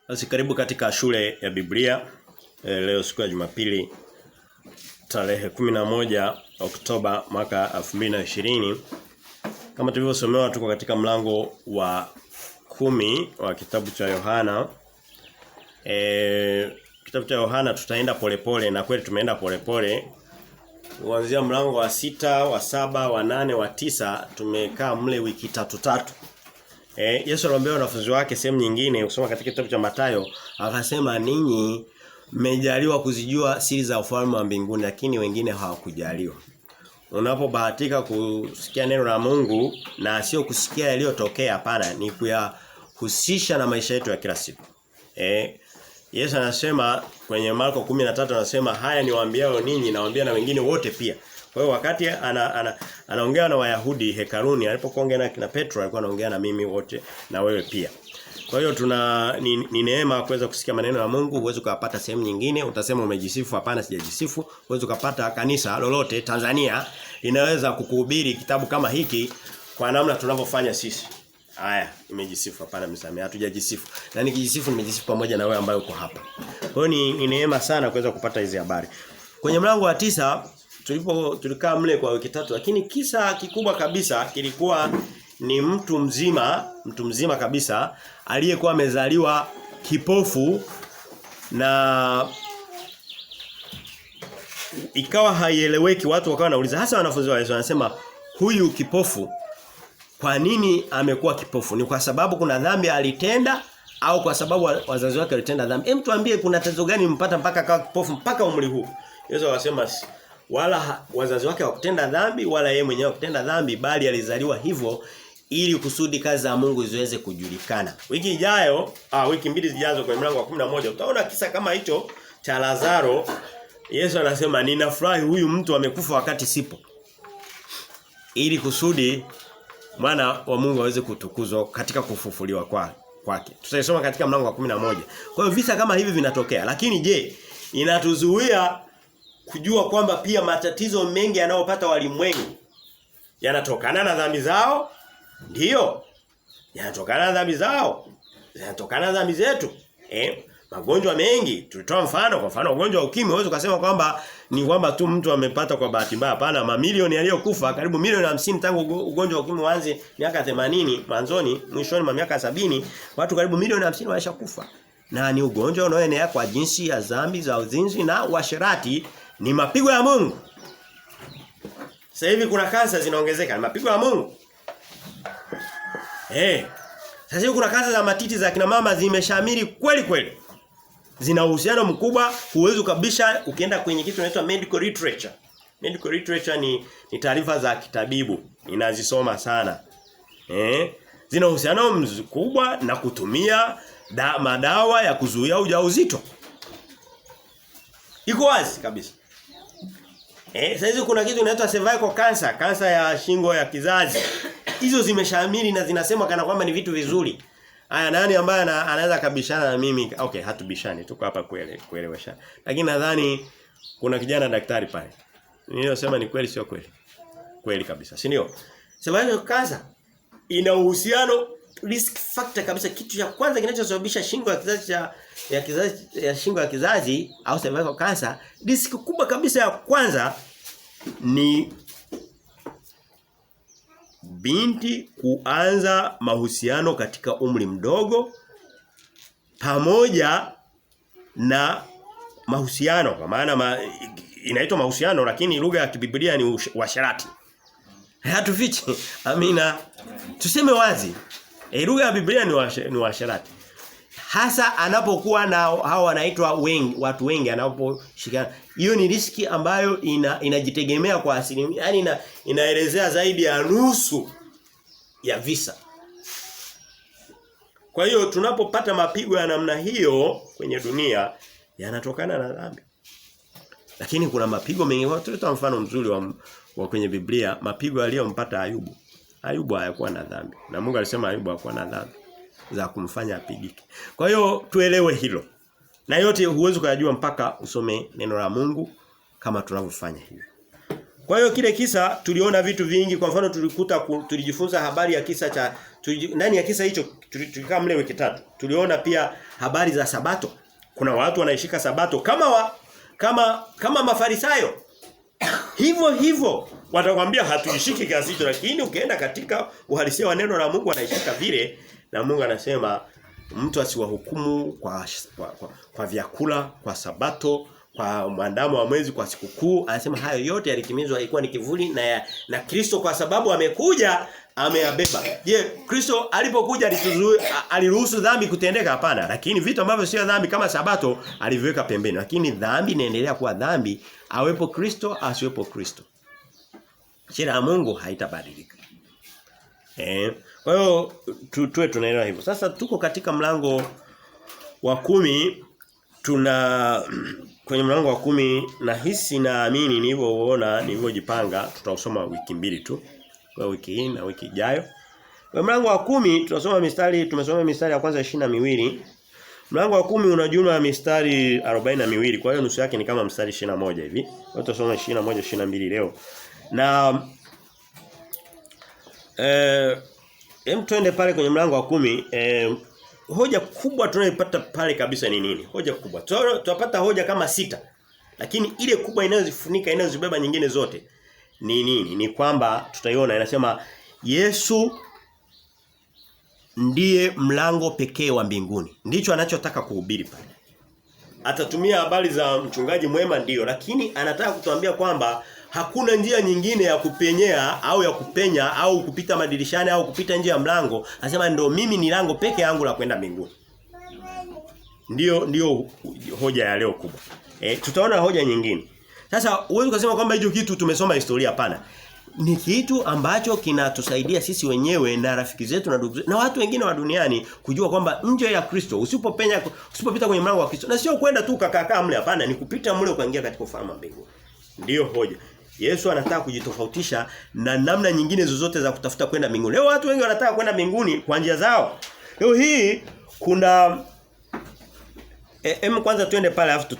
Basi karibu katika shule ya Biblia. Leo siku ya Jumapili tarehe 11 Oktoba mwaka 2020. Kama tulivyosomewa tuko katika mlango wa 10 wa kitabu cha Yohana. Kitabu cha Yohana tutaenda polepole na kweli tumeenda polepole. Kuanzia mlango wa 6, wa 7, wa 8, wa 9 tumekaa mle wiki tatu. Yesu aliwaambia wanafunzi wake sehemu nyingine kusoma katika kitabu cha Mathayo, akasema ninyi mmejaliwa kuzijua siri za ufalme wa mbinguni lakini wengine hawakujaliwa. Unapobahatika kusikia neno la Mungu na sio kusikia yaliyotokea, hapana, ni kuyahusisha na maisha yetu ya kila siku. Yesu anasema kwenye Marko 13 anasema haya niwaambiao ninyi nawaambia na wengine wote pia. Kwa hiyo wakati anaongea na Wayahudi hekaluni, alipokuongea na kina Petro alikuwa anaongea na mimi wote na wewe pia. Kwa hiyo ni neema kuweza kusikia maneno ya Mungu. Huwezi kupata sehemu nyingine, utasema umejisifu, hapana sijajisifu. Huwezi kupata kanisa lolote Tanzania inaweza kukuhubiri kitabu kama hiki kwa namna tunavyofanya sisi. Haya, nimejisifu, hapana msamea, hatujajisifu. Na nikijisifu nimejisifu pamoja na wewe ambaye uko hapa. Kwa hiyo ni neema sana kuweza kupata hizi habari. Kwenye mlango wa 9 tulikaa mle kwa wiki 3, lakini kisa kikubwa kabisa kilikuwa ni mtu mzima kabisa aliyekuwa amezaliwa kipofu, na ikawa haieleweki. Watu wakawa wanauliza, hasa wanafunzi wa Yesu wanasema, huyu kipofu kwa nini amekuwa kipofu? Ni kwa sababu kuna dhambi alitenda au kwa sababu wazazi wake walitenda dhambi? Hem, tuambie kuna tatizo gani mpata mpaka akawa kipofu mpaka umri huu? Yesu akasema wala wazazi wake hawakutenda dhambi wala yeye mwenyewe hakutenda dhambi, bali alizaliwa hivyo ili kusudi kazi za Mungu ziweze kujulikana. Wiki ijayo, wiki mbili zijazo kwenye mlango wa 11 utaona kisa kama hicho cha Lazaro. Yesu anasema ninafurahi huyu mtu amekufa wakati sipo, ili kusudi mwana wa Mungu aweze kutukuzwa katika kufufuliwa kwake. Tutaisoma katika mlango wa 11. Kwa hiyo visa kama hivi vinatokea, lakini je, inatuzuia kujua kwamba pia matatizo mengi yanayopata walimwengu yanatokana na dhambi zao? Ndio. Yanatokana na dhambi zao. Yanatokana na dhambi zetu. Magonjwa mengi tulitoa mfano, kwa mfano ugonjwa wa ukimwi. Huwezi kusema kwamba ni kwamba tu mtu amepata kwa bahati mbaya. Hapana, mamilioni yaliyokufa, karibu milioni 50 tangu ugonjwa wa ukimwi uanze miaka 80 mwanzoni, mwishoni mwa miaka 70, watu karibu milioni 50 walishakufa. Na ni ugonjwa unaoenea kwa jinsi ya dhambi za uzinzi na uasherati. Ni mapigo ya Mungu. Sasa hivi kuna kansa zinaongezeka, ni mapigo ya Mungu. Sasa hivi kuna kansa za matiti za kina mama zimeshamiri kweli. Zina uhusiano mkubwa, huwezi kabisa ukienda kwenye kitu kinaitwa medical literature. Medical literature ni taarifa za kitabibu, ninazisoma sana. Zina uhusiano mkubwa na kutumia madawa ya kuzuia ujauzito. Iko wazi kabisa. Sasa hizi kuna kitu kinaitwa cervical cancer, kansa ya shingo ya kizazi. Hizo zimeshamiri na zinasema kana kwamba ni vitu vizuri. Haya, nani ambaye anaweza kabishana na mimi? Okay, hatubishani, tuko hapa kuelewesha. Lakini nadhani kuna kijana daktari pale. Niliyosema ni kweli sio kweli? Kweli kabisa, si ndio? Cervical cancer ina uhusiano, risk factor kabisa. Kitu cha kwanza kinachosababisha shingo ya shingo ya kizazi au cervical cancer, risk kubwa kabisa ya kwanza ni binti kuanza mahusiano katika umri mdogo, pamoja na mahusiano, kwa maana inaitwa mahusiano lakini lugha ya Biblia ni uasherati. Hatufichi. Amina. Tuseme wazi. Lugha ya Biblia ni uasherati. Hasa anapokuwa na hao wanaitwa watu wengi anaposhikana. Hiyo ni riski ambayo inajitegemea kwa asilimia, yani inaelezea zaidi ya nusu ya visa. Kwa hiyo tunapopata mapigo ya namna hiyo kwenye dunia yanatokana na dhambi. Lakini kuna mapigo mengi. Tulitoa mfano mzuri wa kwenye Biblia, mapigo aliyompata Ayubu. Ayubu hayakuwa na dhambi. Na Mungu alisema Ayubu hakuwa na dhambi za kumfanya apigike. Kwa hiyo tuelewe hilo. Na yote huwezi kujua mpaka usome neno la Mungu kama tunavyofanya hivi. Kwa hiyo kile kisa tuliona vitu vingi. Kwa mfano tulijifunza habari ya kisa ndani ya kisa hicho tulikaa mle wiki 3. Tuliona pia habari za Sabato. Kuna watu wanaishika Sabato kama Mafarisayo. Hivyo watakwambia hatuishiki kiasi hicho, lakini ukienda katika uhalisia wa neno la Mungu wanaishika vile, na Mungu anasema mtu asiwahukumu kwa vyakula, kwa Sabato, kwa mwandamo wa mwezi, kwa sikukuu. Anasema hayo yote yalitimizwa, ilikuwa ni kivuli na Kristo, kwa sababu amekuja ameyabeba. Je, Kristo alipokuja aliruhusu dhambi kutendeka? Hapana. Lakini vitu ambavyo sio dhambi kama Sabato aliviweka pembeni. Lakini dhambi inaendelea kuwa dhambi, awepo Kristo asiwepo Kristo. Sheria ya Mungu haitabadilika. Kwa hiyo tuwe tunaelewa hivyo. Sasa tuko katika mlango wa 10. Kwenye mlango wa 10 nahisi naamini nilivyojipanga tutausoma wiki 2 tu. Kwa wiki hii na wiki ijayo. Kwa mlango wa 10 tumesoma mistari ya kwanza 22. Mlango wa 10 una jumla ya mistari 42. Kwa hiyo nusu yake ni kama mstari 21 hivi. Tutasoma 21 22 leo. Na twende pale kwenye mlango wa 10. Hoja kubwa tunayoipata pale kabisa ni nini? Hoja kubwa. Tunapata hoja kama 6. Lakini ile kubwa inayozifunika inayozibeba nyingine zote ni nini? Ni kwamba tutaiona inasema Yesu ndiye mlango pekee wa mbinguni. Ndicho anachotaka kuhubiri pale. Atatumia habari za mchungaji mwema ndio, lakini anataka kutuambia kwamba hakuna njia nyingine ya kupenyea au ya kupenya au kupita madirishani au kupita nje ya mlango. Anasema ndio mimi ni lango pekee yangu la kwenda mbinguni. Ndio hoja ya leo kubwa. Tutaona hoja nyingine. Sasa uwezo kusema kwamba hicho kitu tumesoma historia, hapana. Ni kitu ambacho kinatusaidia sisi wenyewe na rafiki zetu na ndugu zetu na watu wengine wa duniani kujua kwamba nje ya Kristo usipopita kwenye mlango wa Kristo, na sio kwenda tu kakaa mle, hapana, ni kupita mle ukaingia katika ufalme wa mbinguni. Ndio hoja. Yesu anataka kujitofautisha na namna nyingine zozote za kutafuta kwenda mbinguni. Leo watu wengi wanataka kwenda mbinguni kwa njia zao. Leo hii kuna kwanza tuende pale alafu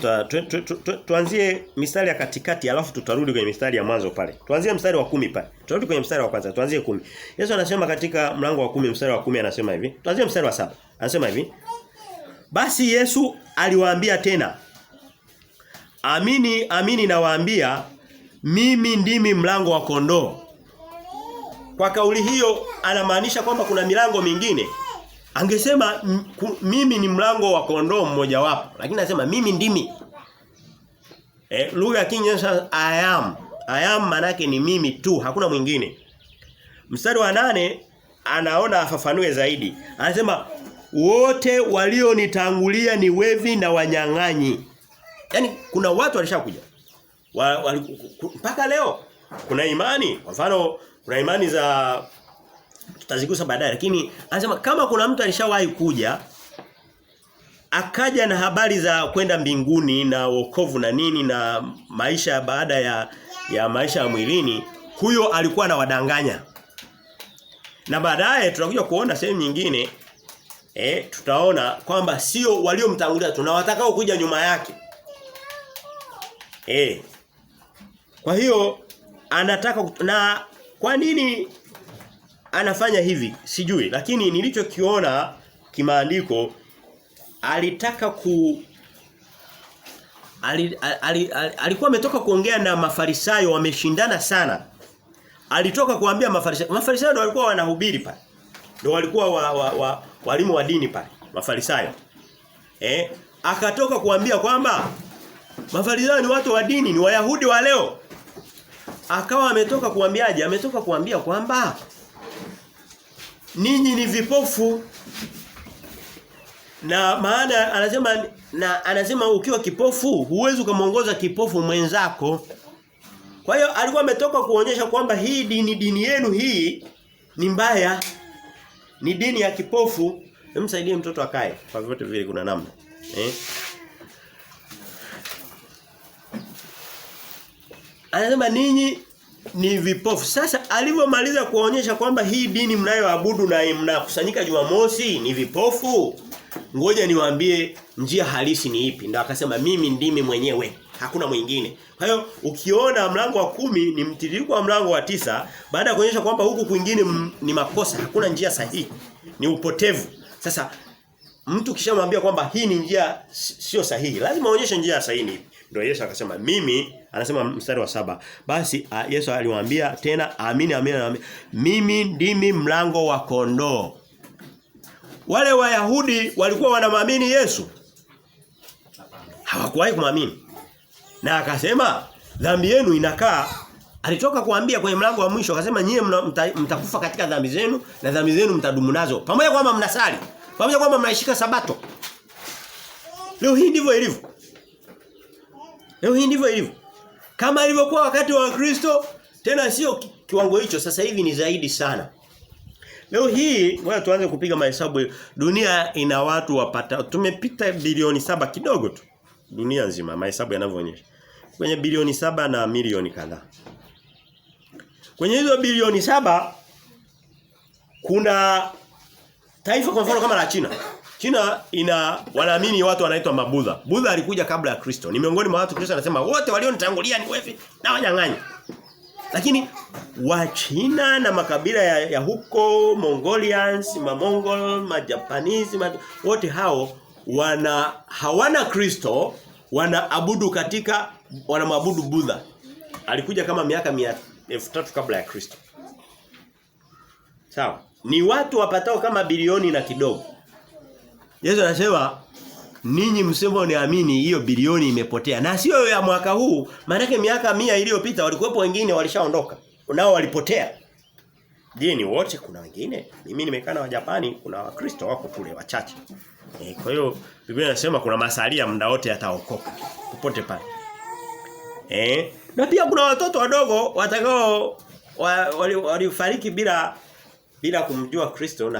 tuanzie mistari ya katikati alafu tutarudi kwenye mistari ya mwanzo pale. Tuanzie mstari wa 10 pale. Tutarudi kwenye mstari wa kwanza, tuanzie 10. Yesu anasema katika mlango wa 10 mstari wa 10 anasema hivi. Tuanzie mstari wa 7. Anasema hivi. Basi Yesu aliwaambia tena, amini amini nawaambia, mimi ndimi mlango wa kondoo. Kwa kauli hiyo anamaanisha kwamba kuna milango mingine. Angesema mimi ni mlango wa kondoo mmoja wapo, lakini anasema mimi ndimi. Lugha ya Kiingereza I am manake ni mimi tu, hakuna mwingine. Mstari wa 8 anaona afafanue zaidi. Anasema wote walionitangulia ni wevi na wanyang'anyi. Yaani kuna watu walishakuja. Mpaka leo kuna imani, kwa mfano kuna imani za tutazigusa baadaye, lakini anasema kama kuna mtu alishawahi kuja akaja na habari za kwenda mbinguni na wokovu na nini na maisha baada ya maisha ya mwilini, huyo alikuwa anawadanganya. Na baadaye tutakuja kuona sehemu nyingine tutaona kwamba sio waliomtangulia, tunawatakao kuja nyuma yake. Kwa hiyo anataka na kwa nini anafanya hivi sijui, lakini nilichokiona kimaandiko alitaka alikuwa ametoka kuongea na Mafarisayo, wameshindana sana. Alitoka kuambia Mafarisayo ndio walikuwa wanahubiri pale. Ndio walikuwa walimu wa dini pale, Mafarisayo. Akatoka kuambia kwamba Mafarisayo ni watu wa dini, ni Wayahudi wa leo. Akawa ametoka kuambiaje? Ametoka kuambia kwamba ninyi ni vipofu. Na maana anasema ukiwa kipofu huwezi kumuongoza kipofu mwenzako. Kwa hiyo alikuwa ametoka kuonyesha kwamba hii dini yenu hii ni mbaya. Ni dini ya kipofu. Msaidie mtoto akae. Kwa vyote vile kuna namna. Anasema ninyi ni vipofu. Sasa alivyomaliza kuonyesha kwamba hii dini mnayoabudu na mnakusanyika Jumamosi ni vipofu, ngoja niwaambie njia halisi ni ipi. Ndio akasema mimi ndimi mwenyewe. Hakuna mwingine. Kwa hiyo ukiona mlango wa 10 ni mtiririko wa mlango wa 9 baada ya kuonyesha kwamba huku kwingine ni makosa, hakuna njia sahihi. Ni upotevu. Sasa mtu kishamwambia kwamba hii ni njia sio sahihi, lazima aonyeshe njia sahihi. Ndio Yesu akasema mimi, anasema mstari wa 7. Basi Yesu aliwaambia tena, amini amini, mimi ndimi mlango wa kondoo. Wale Wayahudi walikuwa wanamwamini Yesu? Hawakuwahi kumwamini. Na akasema dhambi yenu inakaa. Alitoka kuambia kwenye mlango wa mwisho akasema nyie mtakufa katika dhambi zenu na dhambi zenu mtadumu nazo. Pamoja kwamba mnasali, pamoja kwamba mnaishika sabato. Leo hii ndivyo ilivyo. Leo hii ndivyo ilivyo. Kama ilivyokuwa wakati wa Kristo, tena sio kiwango hicho, sasa hivi ni zaidi sana. Leo hii ngoja tuanze kupiga mahesabu. Dunia ina watu wapata, tumepita bilioni 7 kidogo tu. Dunia nzima mahesabu yanavyoonyesha. Kwenye bilioni 7 na milioni kadhaa. Kwenye hizo bilioni 7 kuna taifa kwa mfano kama la China. China wanaamini watu wanaitwa Mabudha. Budha alikuja kabla ya Kristo. Ni miongoni mwa watu Kristo anasema wote walionitangulia ni wevi na wanyang'anyi. Lakini wa China na makabila ya huko Mongolians, Mongol, Majapanese, wote hao hawana Kristo, wanamwabudu Budha. Alikuja kama miaka 1000 kabla ya Kristo. Sawa. Ni watu wapatao kama bilioni na kidogo. Yesu anasema ninyi msemo niamini hiyo bilioni imepotea. Na sio ya mwaka huu, maana miaka 100 iliyopita walikuwepo wengine walishaondoka. Nao walipotea. Je, ni wote? Kuna wengine? Mimi nimekaa na Wajapani, kuna Wakristo wako kule wachache. Kwa hiyo Biblia inasema kuna masalia muda wote yataokoka. Popote pale. Na pia kuna watoto wadogo watakao walifariki bila kumjua Kristo na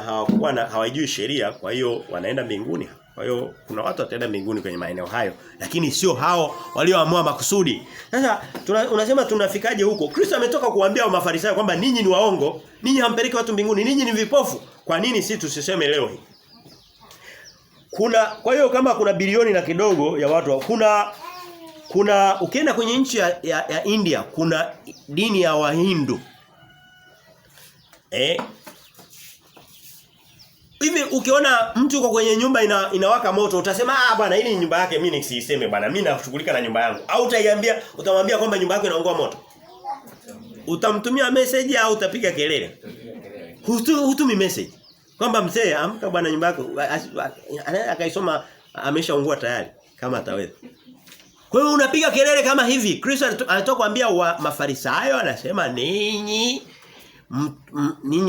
hawajui sheria, kwa hiyo wanaenda mbinguni. Kwa hiyo kuna watu wataenda mbinguni kwenye maeneo hayo, lakini sio hao walioamua makusudi. Sasa unasema tunafikaje huko? Kristo ametoka kuambia Mafarisayo kwamba ninyi ni waongo, ninyi hampeleki watu mbinguni, ninyi ni vipofu. Kwa nini sisi tusiseme leo hii? Kwa hiyo kama kuna bilioni na kidogo ya watu, kuna ukienda kwenye nchi ya India kuna dini ya Wahindu. Hivi ukiona mtu uko kwenye nyumba inawaka moto utasema bwana hii ni nyumba yake, mimi nisiseme bwana, mimi nashughulika na nyumba yangu. Au utamwambia kwamba nyumba yako inaungua moto? Utamtumia message au utapiga kelele? Hutumi message. Kwamba mzee amka bwana nyumba yako akaisoma ameshaungua tayari kama ataweza. Kwa hiyo unapiga kelele kama hivi. Kristo anatoka kuambia Mafarisayo, anasema ninyi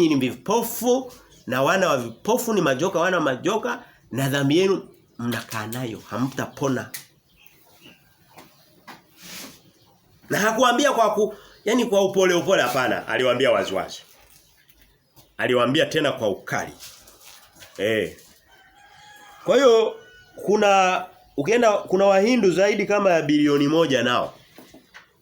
ni vipofu na wana wa vipofu ni majoka, wana wa majoka, na dhambi yenu mnakaa nayo, hamtapona. Na hakuambia yani kwa upole hapana, aliwaambia waziwazi. Aliwaambia tena kwa ukali. Kwa hiyo kuna Wahindu zaidi kama ya bilioni 1 nao.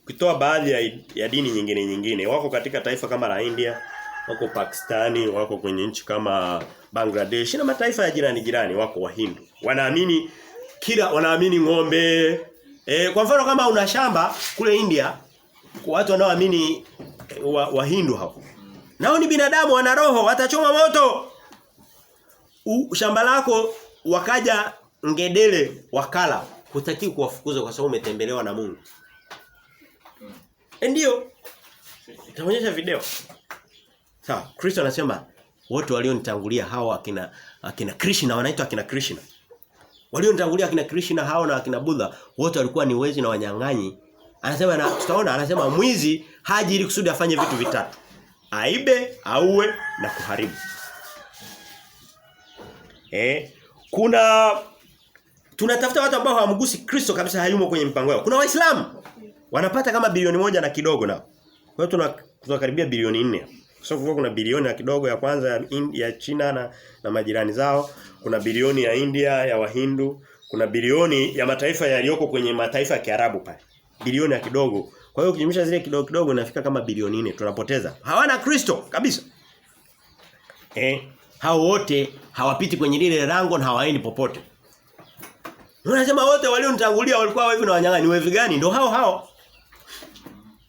Ukitoa baadhi ya dini nyingine wako katika taifa kama la India, wako Pakistani, wako kwenye nchi kama Bangladesh na mataifa ya jirani wako Wahindu. Wanaamini ng'ombe. Kwa mfano kama una shamba kule India, watu wanaoamini Wahindu hao. Nao ni binadamu, wana roho, watachoma moto. Shamba lako wakaja ngedele wakala, hutaki kuwafukuza kwa sababu umetembelewa na Mungu. Ndio. Nitaonyesha video. Sawa, Kristo anasema wote walionitangulia hao akina Krishna, wanaitwa akina Krishna. Walionitangulia akina Krishna hao na akina Buddha wote walikuwa ni wezi na wanyang'anyi. Anasema mwizi haji ili kusudi afanye vitu vitatu. Aibe, auwe na kuharibu. Tunatafuta watu ambao hawamgusi Kristo kabisa, hayumo kwenye mpango wao. Kuna Waislamu wanapata kama bilioni 1 na kidogo nao. Kwa hiyo tunakaribia bilioni 4. Kwa sababu kuna bilioni na kidogo ya kwanza ya China na majirani zao, kuna bilioni ya India ya Wahindu, kuna bilioni ya mataifa yaliyoko kwenye mataifa ya Kiarabu pale. Bilioni ya kidogo. Kwa hiyo ukijumlisha zile kidogo inafika kama bilioni 4 tunapoteza. Hawana Kristo kabisa. Hao wote hawapiti kwenye lile lango na hawaendi popote. Unasema wote walionitangulia walikuwa wevi na wanyang'anyi. Wevi gani? Ndio hao hao.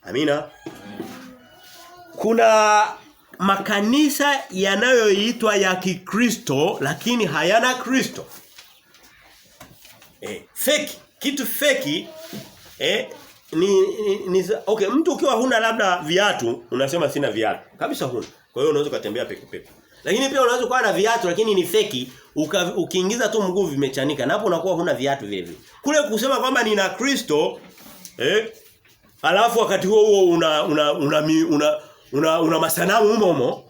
Amina. Kuna makanisa yanayoitwa ya Kikristo lakini hayana Kristo. Fake, kitu fake okay, mtu ukiwa huna labda viatu, unasema sina viatu. Kabisa huna. Kwa hiyo unaweza kutembea peke peke. Lakini pia unaweza kuwa na viatu lakini ni fake, ukiingiza tu mguu vimechanika. Na hapo unakuwa huna viatu vile vile. Kule kusema kwamba nina Kristo, alafu wakati huo una masanamu humo.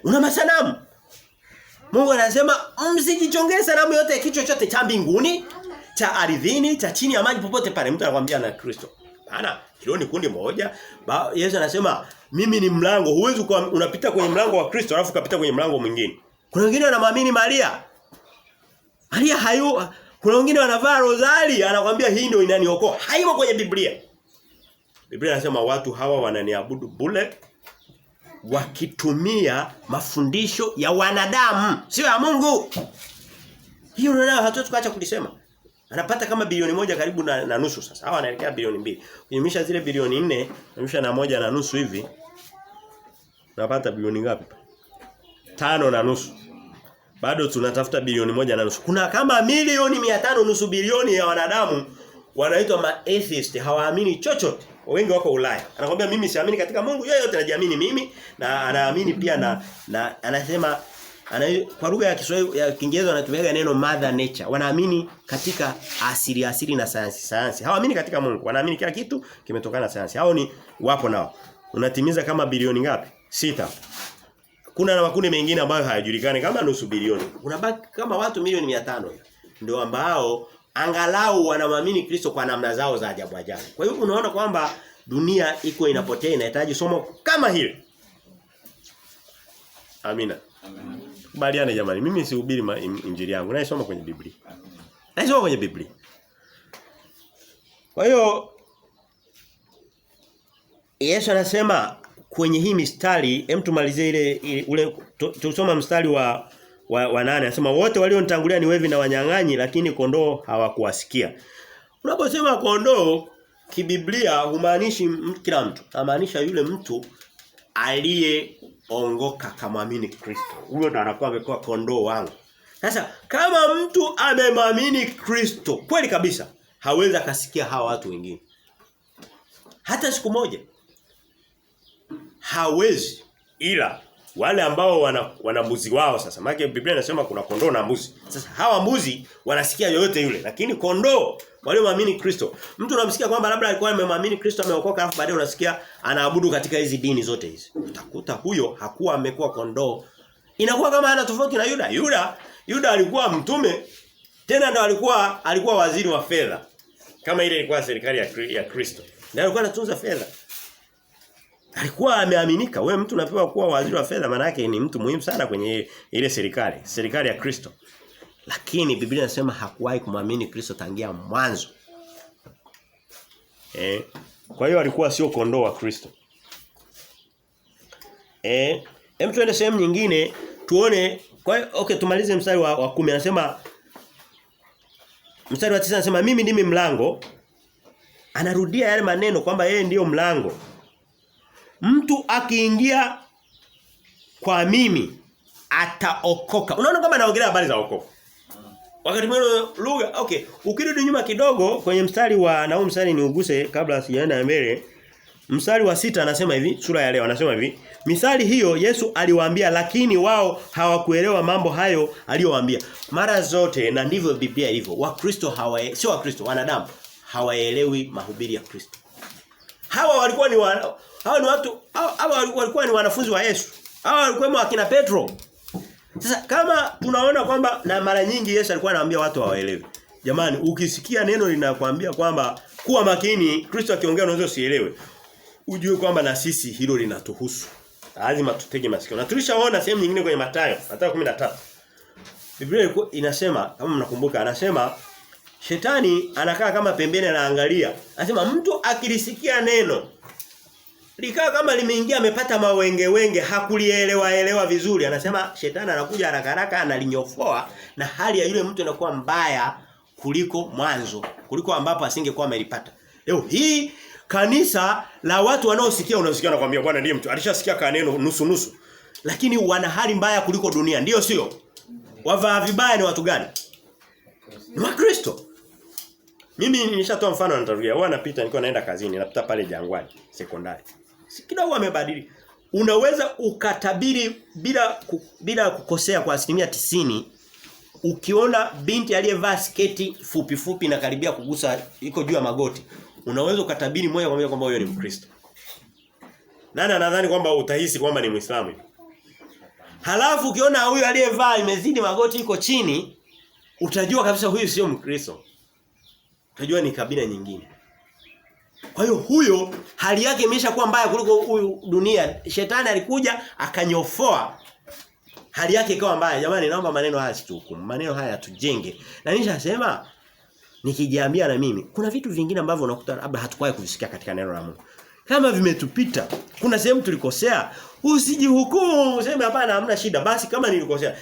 Una masanamu. Mungu anasema msijichongee sanamu yote ya kichwa chote cha mbinguni, cha ardhini, cha chini ya maji popote pale. Mtu anakuambia na Kristo. Hana, hilo ni kundi moja. Yesu anasema mimi ni mlango. Huwezi unapita kwenye mlango wa Kristo alafu ukapita kwenye mlango mwingine. Kuna wengine wanamwamini Maria. Maria hayo. Kuna wengine wanavaa rozari, anakuambia hii ndio inaniokoa. Haimo kwenye Biblia. Biblia inasema watu hawa wananiabudu bure wakitumia mafundisho ya wanadamu, sio ya Mungu. Hiyo ndio hatuwezi kuacha kulisema. Anapata kama bilioni 1 karibu na nusu sasa. Hawa wanaelekea bilioni 2. Kujimisha zile bilioni 4, kujimisha na 1 na nusu hivi. Unapata bilioni ngapi? 5 na nusu. Bado tunatafuta bilioni 1 na nusu. Kuna kama milioni 500 nusu bilioni ya wanadamu wanaitwa ma-atheist, hawaamini chochote. Wengi wako Ulaya. Anakuambia mimi siamini katika Mungu, yeye yote anajiamini mimi na anaamini pia na anasema kwa lugha ya Kiswahili ya Kiingereza wanatumia neno mother nature. Wanaamini katika asili na sayansi. Hawaamini katika Mungu. Wanaamini kila kitu kimetokana na sayansi. Hao ni wapo nao. Unatimiza kama bilioni ngapi? 6. Kuna na makundi mengine ambayo hayajulikani kama nusu bilioni. Unabaki kama watu milioni 500 ndio ambao angalau wanamwamini Kristo kwa namna zao za ajabu ajabu. Kwa hiyo unaona kwamba dunia iko inapotea, inahitaji somo kama hili. Amina. Amen. Kubaliane jamani, mimi sihubiri injili yangu, naisoma kwenye Biblia. Naisoma kwenye Biblia. Kwa hiyo Yesu anasema kwenye hii mistari, hem tumalizie ule tusoma mstari wa 8, anasema wote walionitangulia ni wevi na wanyang'anyi lakini kondoo hawakuwasikia. Unaposema kondoo kibiblia humaanishi kila mtu. Inamaanisha yule mtu aliyeongoka kamwamini Kristo. Huyo ndo anakuwa amekuwa kondoo wangu. Sasa kama mtu amemwamini Kristo kweli kabisa, hawezi akasikia hawa watu wengine. Hata siku moja. Hawezi, ila wale ambao wana mbuzi wao sasa. Maana Biblia inasema kuna kondoo na mbuzi. Sasa hawa mbuzi wanasikia yoyote yule, lakini kondoo wale waamini Kristo. Mtu unamsikia kwamba labda alikuwa amemwamini Kristo ameokoka alafu baadaye unasikia anaabudu katika hizi dini zote hizi. Utakuta huyo hakuwa amekuwa kondoo. Inakuwa kama ana tofauti na Yuda. Yuda alikuwa mtume, tena ndo alikuwa waziri wa fedha. Kama ile ilikuwa serikali ya Kristo. Na alikuwa anatunza fedha. Alikuwa ameaminika. Wewe mtu unapewa kuwa waziri wa fedha, maana yake ni mtu muhimu sana kwenye ile serikali ya Kristo. Lakini Biblia inasema hakuwahi kumwamini Kristo tangia mwanzo. Kwa hiyo alikuwa sio kondoo wa Kristo. Hem tuende sehemu nyingine tuone. Kwa hiyo okay, tumalize mstari wa 10. Anasema mstari wa 9 anasema mimi ndimi mlango. Anarudia yale maneno kwamba yeye ndiyo mlango. Mtu akiingia kwa mimi ataokoka. Unaona kama anaongelea habari za wokovu. Wakati mwingine lugha okay, ukirudi nyuma kidogo kwenye mstari wa na huu mstari niuguse kabla sijaenda mbele. Mstari wa 6 anasema hivi, sura ya leo anasema hivi, mithali hiyo Yesu aliwaambia lakini wao hawakuelewa mambo hayo aliyowaambia. Mara zote na ndivyo Biblia ilivyo. Wakristo sio Wakristo, wanadamu hawaelewi mahubiri ya Kristo. Hawa walikuwa ni walikuwa ni wanafunzi wa Yesu. Hawa walikuwa akina Petro. Sasa kama tunaona kwamba na mara nyingi Yesu alikuwa anawaambia watu hawaelewi. Jamani, ukisikia neno linakwambia kwamba kuwa makini, Kristo akiongea unaweza usielewe. Ujue kwamba na sisi hilo linatuhusu. Lazima tutege masikio. Na tulishaona sehemu nyingine kwenye Mathayo 13. Biblia inasema kama mnakumbuka anasema Shetani anakaa kama pembeni anaangalia. Anasema mtu akilisikia neno likaa kama limeingia amepata mawenge hakulielewa vizuri. Anasema shetani anakuja haraka analinyofoa na hali ya yule mtu inakuwa mbaya kuliko mwanzo, kuliko ambapo asingekuwa amelipata. Leo hii kanisa la watu wanaosikia unasikia nakwambia bwana ndiye mtu alishasikia kaneno nusu nusu. Lakini wana hali mbaya kuliko dunia, ndio sio? Wavaa vibaya ni watu gani? Ni Wakristo. Mimi nilishatoa mfano nitarudia. Huwa napita nilikuwa naenda kazini, napita pale Jangwani sekondari. Kidogo amebadilika. Unaweza ukatabiri bila kukosea kwa 90% ukiona binti aliyevaa sketi fupi fupi na karibia kugusa iko juu ya magoti. Unaweza ukatabiri moja kwa moja kwamba huyo ni Mkristo. Nani anadhani kwamba utahisi kwamba ni Muislamu? Halafu ukiona huyo aliyevaa imezidi magoti iko chini, utajua kabisa huyu sio Mkristo. Utajua ni kabila nyingine. Kwa hiyo huyo hali yake imeshakuwa mbaya kuliko huyu dunia. Shetani alikuja akanyofoa. Hali yake ikawa mbaya. Jamani naomba maneno haya situhukumu. Maneno haya yatujenge. Na nishasema nikijiambia na mimi kuna vitu vingine ambavyo unakuta labda hatukuwahi kuvisikia katika neno la Mungu. Kama vimetupita, kuna sehemu tulikosea, usijihukumu, useme hapana hamna shida. Basi kama nilikosea.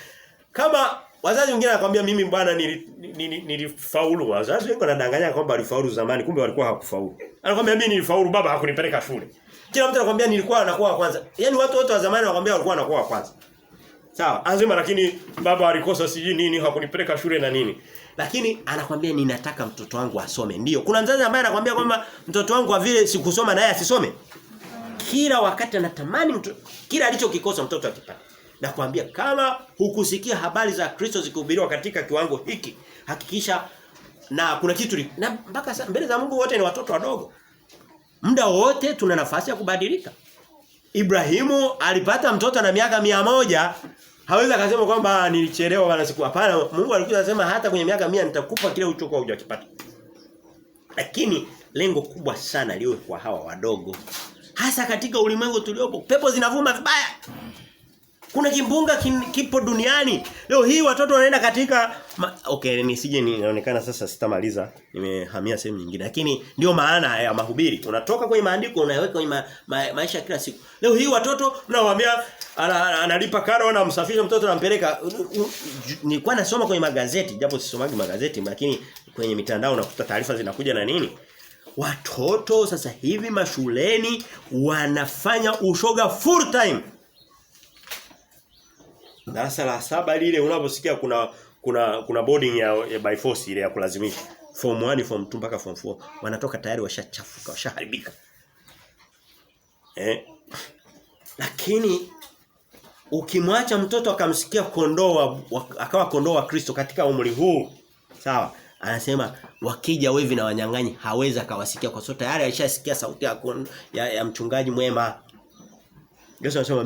Kama wazazi wengine wanakuambia mimi bwana nilifaulu. Wazazi wengi wanadanganya kwamba walifaulu zamani, kumbe walikuwa hawakufaulu. Anakuambia mimi nilifaulu, baba hakunipeleka shule. Kila mtu anakuambia nilikuwa anakuwa wa kwanza. Yaani watu wote wa zamani wanakuambia walikuwa anakuwa wa kwanza. Sawa, anasema lakini baba alikosa siji nini hakunipeleka shule na nini. Lakini anakuambia ninataka mtoto wangu asome. Ndio. Kuna mzazi ambaye anakuambia kwamba mtoto wangu kwa vile sikusoma naye asisome. Kila wakati anatamani kila alichokikosa mtoto akipata. Na kuambia kama hukusikia habari za Kristo zikihubiriwa katika kiwango hiki, hakikisha na kuna kitu na mpaka mbele za Mungu wote ni watoto wadogo. Muda wote tuna nafasi ya kubadilika. Ibrahimu alipata mtoto na miaka 100, hawezi akasema kwamba nilichelewa wala siku. Hapana, Mungu alikuwa anasema hata kwenye miaka 100 nitakupa kile ulichokuwa hujakipata. Lakini lengo kubwa sana liwe kwa hawa wadogo. Hasa katika ulimwengu tuliopo, pepo zinavuma vibaya. Kuna kimbunga kipo duniani. Leo hii watoto wanaenda katika nisije ninaonekana sasa sitamaliza. Nimehamia sehemu nyingine. Lakini ndio maana ya mahubiri. Unatoka kwenye maandiko unaweka kwenye maisha kila siku. Leo hii watoto mnawaambia analipa karo na msafisha mtoto anampeleka. Nilikuwa nasoma kwenye magazeti, japo sisomagi magazeti, lakini kwenye mitandao unakuta taarifa zinakuja na nini? Watoto sasa hivi mashuleni wanafanya ushoga full time. Darasa la 7 lile unaposikia kuna boarding ya by force ile ya kulazimisha. Form 1, form 2 mpaka form 4 wanatoka tayari washachafuka, washaharibika. Lakini ukimwacha mtoto akamsikia kondoo akawa kondoo wa Kristo katika umri huu, sawa? Anasema wakija wevi na wanyang'anyi hawezi akawasikia kwa sababu tayari alishasikia sauti ya mchungaji mwema. Yesu anasema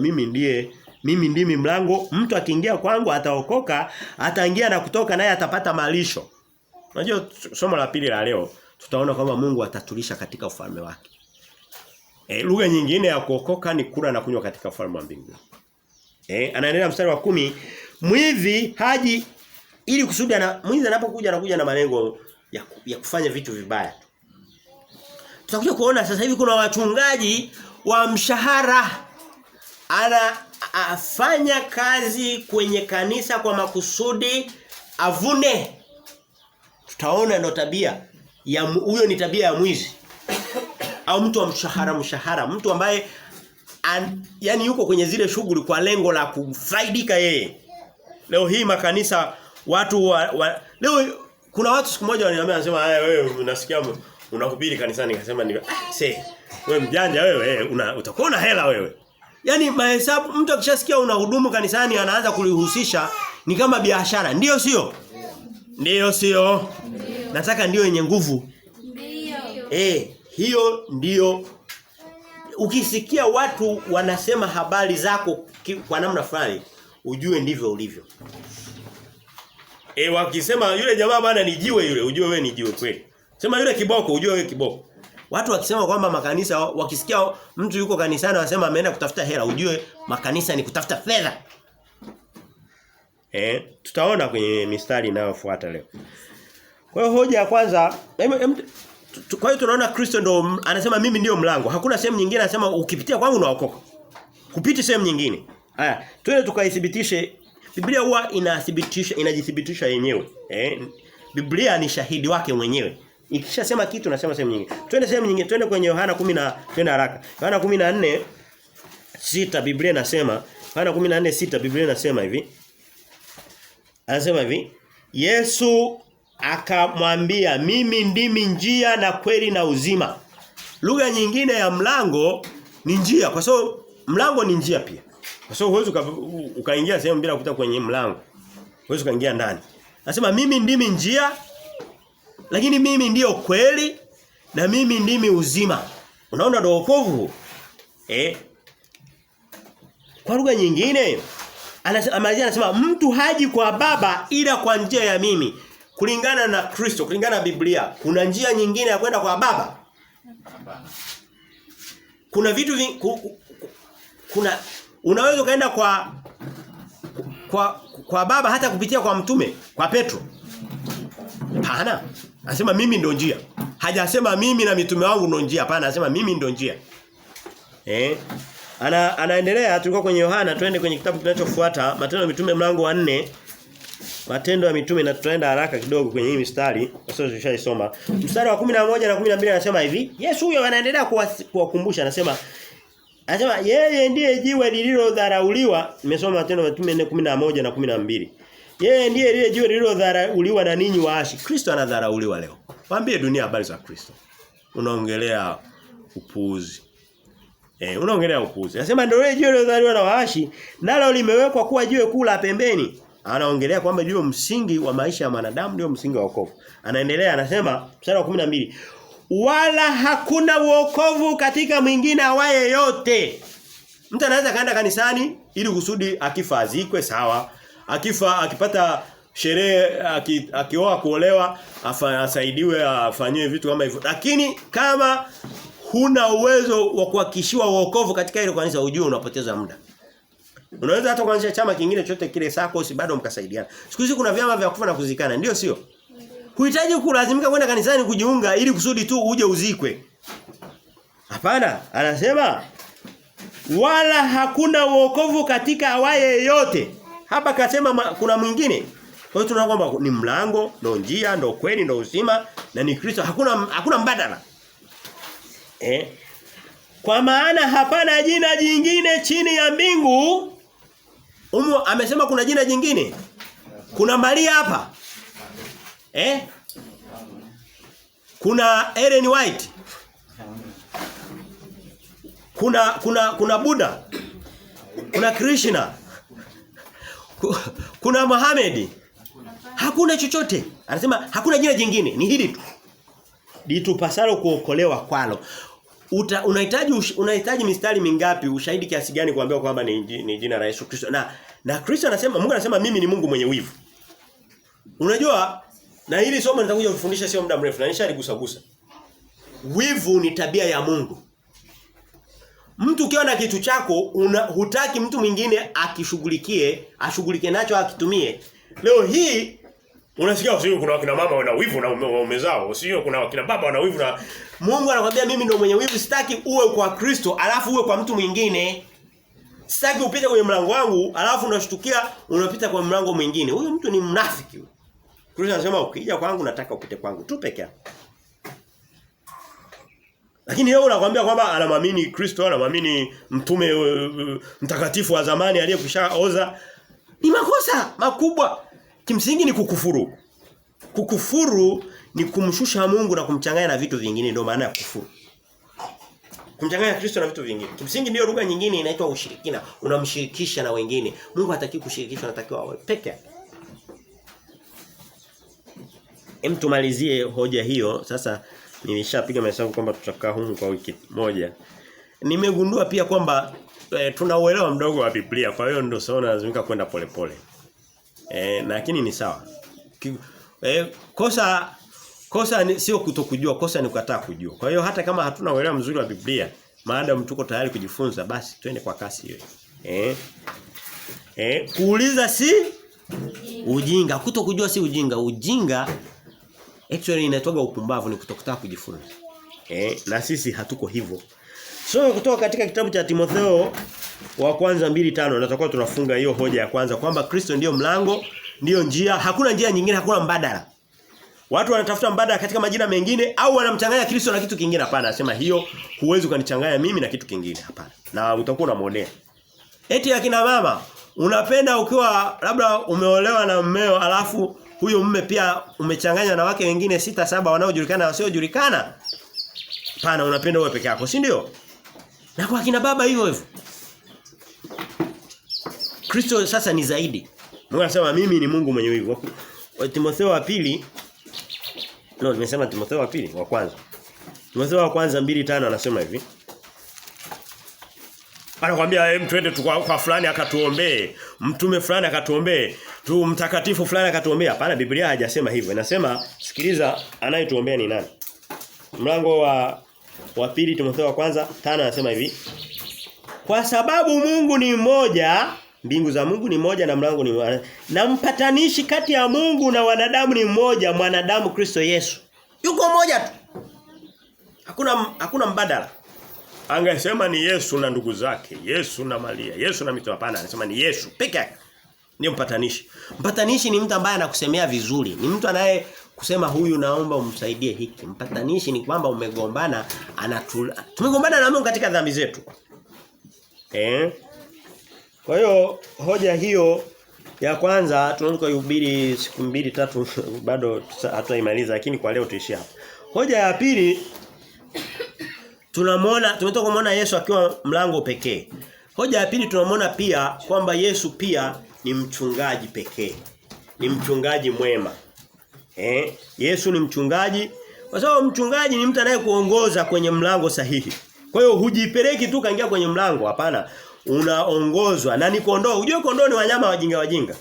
mimi ndimi mlango, mtu akiingia kwangu ataokoka, ataingia na kutoka naye atapata malisho. Unajua somo la pili la leo tutaona kwamba Mungu atatulisha katika ufalme wake. Lugha nyingine ya kuokoka ni kula na kunywa katika ufalme wa mbinguni. Anaendelea mstari wa 10, mwivi haji ili kusudi mwizi anapokuja anakuja na malengo ya kufanya vitu vibaya. Tutakuja kuona sasa hivi kuna wachungaji wa mshahara afanya kazi kwenye kanisa kwa makusudi avune. Tutaona ndo tabia ya huyo ni tabia ya mwizi. Au mtu wa mshahara, mtu ambaye yani yuko kwenye zile shughuli kwa lengo la kufaidika yeye. Leo hii makanisa watu leo kuna watu siku moja wananiambia anasema wewe unasikia unahubiri kanisani nikasema wewe mjanja wewe utakuwa una hela wewe. Yaani mahesabu mtu akishasikia unahudumu kanisani anaanza kulihusisha ni kama biashara. Ndio sio? Ndio sio? Nataka ndio yenye nguvu. Ndio. Hiyo ndio ukisikia watu wanasema habari zako kwa namna fulani ujue ndivyo ulivyo. Wakisema yule jamaa bana ni jiwe yule, ujue wewe ni jiwe kweli. Sema yule kiboko, ujue wewe kiboko. Watu wakisema kwamba makanisa wakisikia mtu yuko kanisani wanasema ameenda kutafuta hela, ujue makanisa ni kutafuta fedha. Tutaona kwenye mistari inayofuata leo. Kwa hiyo hoja ya kwanza, kwa hiyo tunaona Kristo ndo anasema mimi ndio mlango. Hakuna sehemu nyingine anasema ukipitia kwangu unaokoka. Kupiti sehemu nyingine. Haya, twende tukaithibitishe. Biblia huwa inajithibitisha yenyewe. Biblia ni shahidi wake mwenyewe. Ikishasema kitu nasema sehemu nyingine. Twende sehemu nyingine, twende kwenye Yohana 10 twende haraka. Yohana 14:6 Biblia inasema, Yohana 14:6 Biblia inasema hivi. Anasema hivi, Yesu akamwambia, mimi ndimi njia na kweli na uzima. Lugha nyingine ya mlango ni njia, kwa sababu mlango ni njia pia. Kwa sababu huwezi ukaingia sehemu bila kupita kwenye mlango. Huwezi kaingia ndani. Anasema mimi ndimi njia, lakini mimi ndiyo kweli na mimi ndimi uzima. Unaona ndio wokovu? Kwa lugha nyingine anasema mtu haji kwa Baba ila kwa njia ya mimi. Kulingana na Kristo, kulingana na Biblia, kuna njia nyingine ya kwenda kwa Baba? Kuna vitu kuna unaweza kaenda kwa Baba hata kupitia kwa mtume, kwa Petro. Hapana. Anasema mimi ndio njia. Hajasema mimi na mitume wangu ndio njia. Hapana, anasema mimi ndio njia. Anaendelea, tulikuwa kwenye Yohana, twende kwenye kitabu kinachofuata, Matendo ya Mitume mlango wa 4. Matendo ya Mitume, na tutaenda haraka kidogo kwenye hii mistari kwa sababu tulishaisoma. Mstari wa 11 na 12 anasema hivi. Yesu huyo anaendelea kuwakumbusha, anasema yeye ndiye jiwe lililodharauliwa. Nimesoma Matendo ya Mitume 4:11 na 12. Yeye ndiye lile jiwe lililodharauliwa na ninyi waashi. Kristo anadharauliwa leo. Waambie dunia habari za Kristo. Unaongelea upuuzi. Unaongelea upuuzi. Anasema ndio lile jiwe lililodharauliwa na waashi, nalo limewekwa kuwa jiwe kuu la pembeni. Anaongelea kwamba ndio msingi wa maisha ya wanadamu, ndio msingi wa wokovu. Anaendelea anasema mstari wa 12, wala hakuna wokovu katika mwingine awaye yote. Mtu anaweza kaenda kanisani ili kusudi akifa azikwe, sawa. Akifa akipata sherehe, akioa kuolewa asaidiwe, afanywe vitu kama hivyo. Lakini kama huna uwezo wa kuhakikishiwa wokovu katika ile kanisa, ujue unapoteza muda. Unaweza hata kuanzisha chama kingine chote kile sako si bado mkasaidiana. Siku hizi kuna vyama vya kufa na kuzikana, ndio sio? Huhitaji kulazimika kwenda kanisani kujiunga ili kusudi tu uje uzikwe. Hapana, anasema wala hakuna wokovu katika awaye yote. Hapa kasema kuna mwingine. Kwa hiyo tunaona kwamba ni mlango, ndio njia, ndio kweli, ndio uzima na ni Kristo. Hakuna mbadala. Kwa maana hapana jina jingine chini ya mbingu. Amesema kuna jina jingine. Kuna Maria hapa. Kuna Ellen White. Kuna Buddha. Kuna Krishna. Kuna Muhammad. Hakuna chochote. Anasema hakuna jina jingine, ni hili tu. Litupasalo kuokolewa kwalo. Unahitaji mistari mingapi, ushahidi kiasi gani kuambia kwamba ni jina la Yesu Kristo? Na Kristo anasema, Mungu anasema mimi ni Mungu mwenye wivu. Unajua, na hili somo nitakuja kufundisha sio muda mrefu, na nishaligusagusa. Wivu ni tabia ya Mungu. Mtu ukiwa na kitu chako hutaki mtu mwingine ashughulike nacho, akitumie. Leo hii unasikia usio kuna wakina mama wana wivu na umezao, usio kuna wakina baba wana wivu na Mungu anakuambia mimi ndio mwenye wivu, sitaki uwe kwa Kristo alafu uwe kwa mtu mwingine. Sitaki upite kwenye mlango wangu alafu unashtukia unapita kwa mlango mwingine. Huyo mtu ni mnafiki. Kristo anasema ukija kwangu nataka upite kwangu tu peke yako. Lakini yeye anakuambia kwamba anamwamini Kristo, anamwamini mtume mtakatifu wa zamani aliyekwishaoza. Ni makosa makubwa. Kimsingi ni kukufuru. Kukufuru ni kumshusha Mungu na kumchanganya na vitu vingine, ndio maana ya kufuru. Kumchanganya Kristo na vitu vingine. Kimsingi ndio lugha nyingine inaitwa ushirikina. Unamshirikisha na wengine. Mungu hataki kushirikishwa, anatakiwa awe peke yake. Tumalizie hoja hiyo. Sasa nimeshapiga mahesabu kwamba tutakaa humu kwa wiki moja. Nimegundua pia kwamba tuna uelewa mdogo wa Biblia, kwa hiyo ndio saona lazimika kwenda polepole. Lakini ni sawa. Kosa sio kutokujua, kosa ni kukataa kujua. Kwa hiyo hata kama hatuna uelewa mzuri wa Biblia, maadamu tuko tayari kujifunza, basi twende kwa kasi hiyo. Kuuliza si ujinga, kutokujua si ujinga. Ujinga actually inatoka upumbavu, ni kutokutaka kujifunza. Na sisi hatuko hivyo. So kutoka katika kitabu cha Timotheo wa kwanza 2:5 natakuwa tunafunga hiyo hoja ya kwanza kwamba Kristo ndiyo mlango, ndiyo njia, hakuna njia nyingine, hakuna mbadala. Watu wanatafuta mbadala katika majina mengine au wanamchanganya Kristo na kitu kingine. Hapana, anasema hiyo huwezi ukanichanganya mimi na kitu kingine. Hapana. Na utakuwa unamwonea. Eti akina mama, unapenda ukiwa labda umeolewa na mmeo alafu huyo mume pia umechanganya na wake wengine 6 7 wanaojulikana na wasiojulikana? Hapana, unapenda wewe peke yako, si ndio? Na kwa kina baba hivyo hivyo. Kristo sasa ni zaidi. Mungu anasema mimi ni Mungu mwenye wivu. Timotheo wa pili nimesema Timotheo wa pili wa kwanza. Timotheo wa kwanza 2:5 anasema hivi. Anakuambia twende kwa fulani akatuombee, mtume fulani akatuombee, tu mtakatifu fulani akatuombee. Hapana, Biblia haijasema hivyo. Inasema sikiliza, anayetuombea ni nani? Mlango wa pili Timotheo wa kwanza 5 anasema hivi. Kwa sababu Mungu ni mmoja, mbingu za Mungu ni moja na mlango ni mmoja. Na mpatanishi kati ya Mungu na wanadamu ni mmoja, mwanadamu Kristo Yesu. Yuko mmoja tu. Hakuna mbadala. Angesema ni Yesu na ndugu zake, Yesu na Maria, Yesu na mitume. Hapana, anasema ni Yesu peke yake. Ndiye mpatanishi. Mpatanishi ni mtu ambaye anakusemea vizuri. Ni mtu anaye kusema huyu naomba umsaidie hiki. Mpatanishi ni kwamba umegombana, tumegombana na Mungu katika dhambi zetu. Kwa hiyo hoja hiyo ya kwanza tunaweza kuhubiri siku 2 3 bado hatuimaliza, lakini kwa leo tuishie hapa. Hoja ya pili, tumetoka kumuona Yesu akiwa mlango pekee. Hoja ya pili tunamwona pia kwamba Yesu pia ni mchungaji pekee. Ni mchungaji mwema. Yesu ni mchungaji. Kwa sababu mchungaji ni mtu anayekuongoza kwenye mlango sahihi. Kwa hiyo hujipeleki tu kaingia kwenye mlango, hapana. Unaongozwa na ni kondoo. Unajua kondoo ni wanyama wajinga.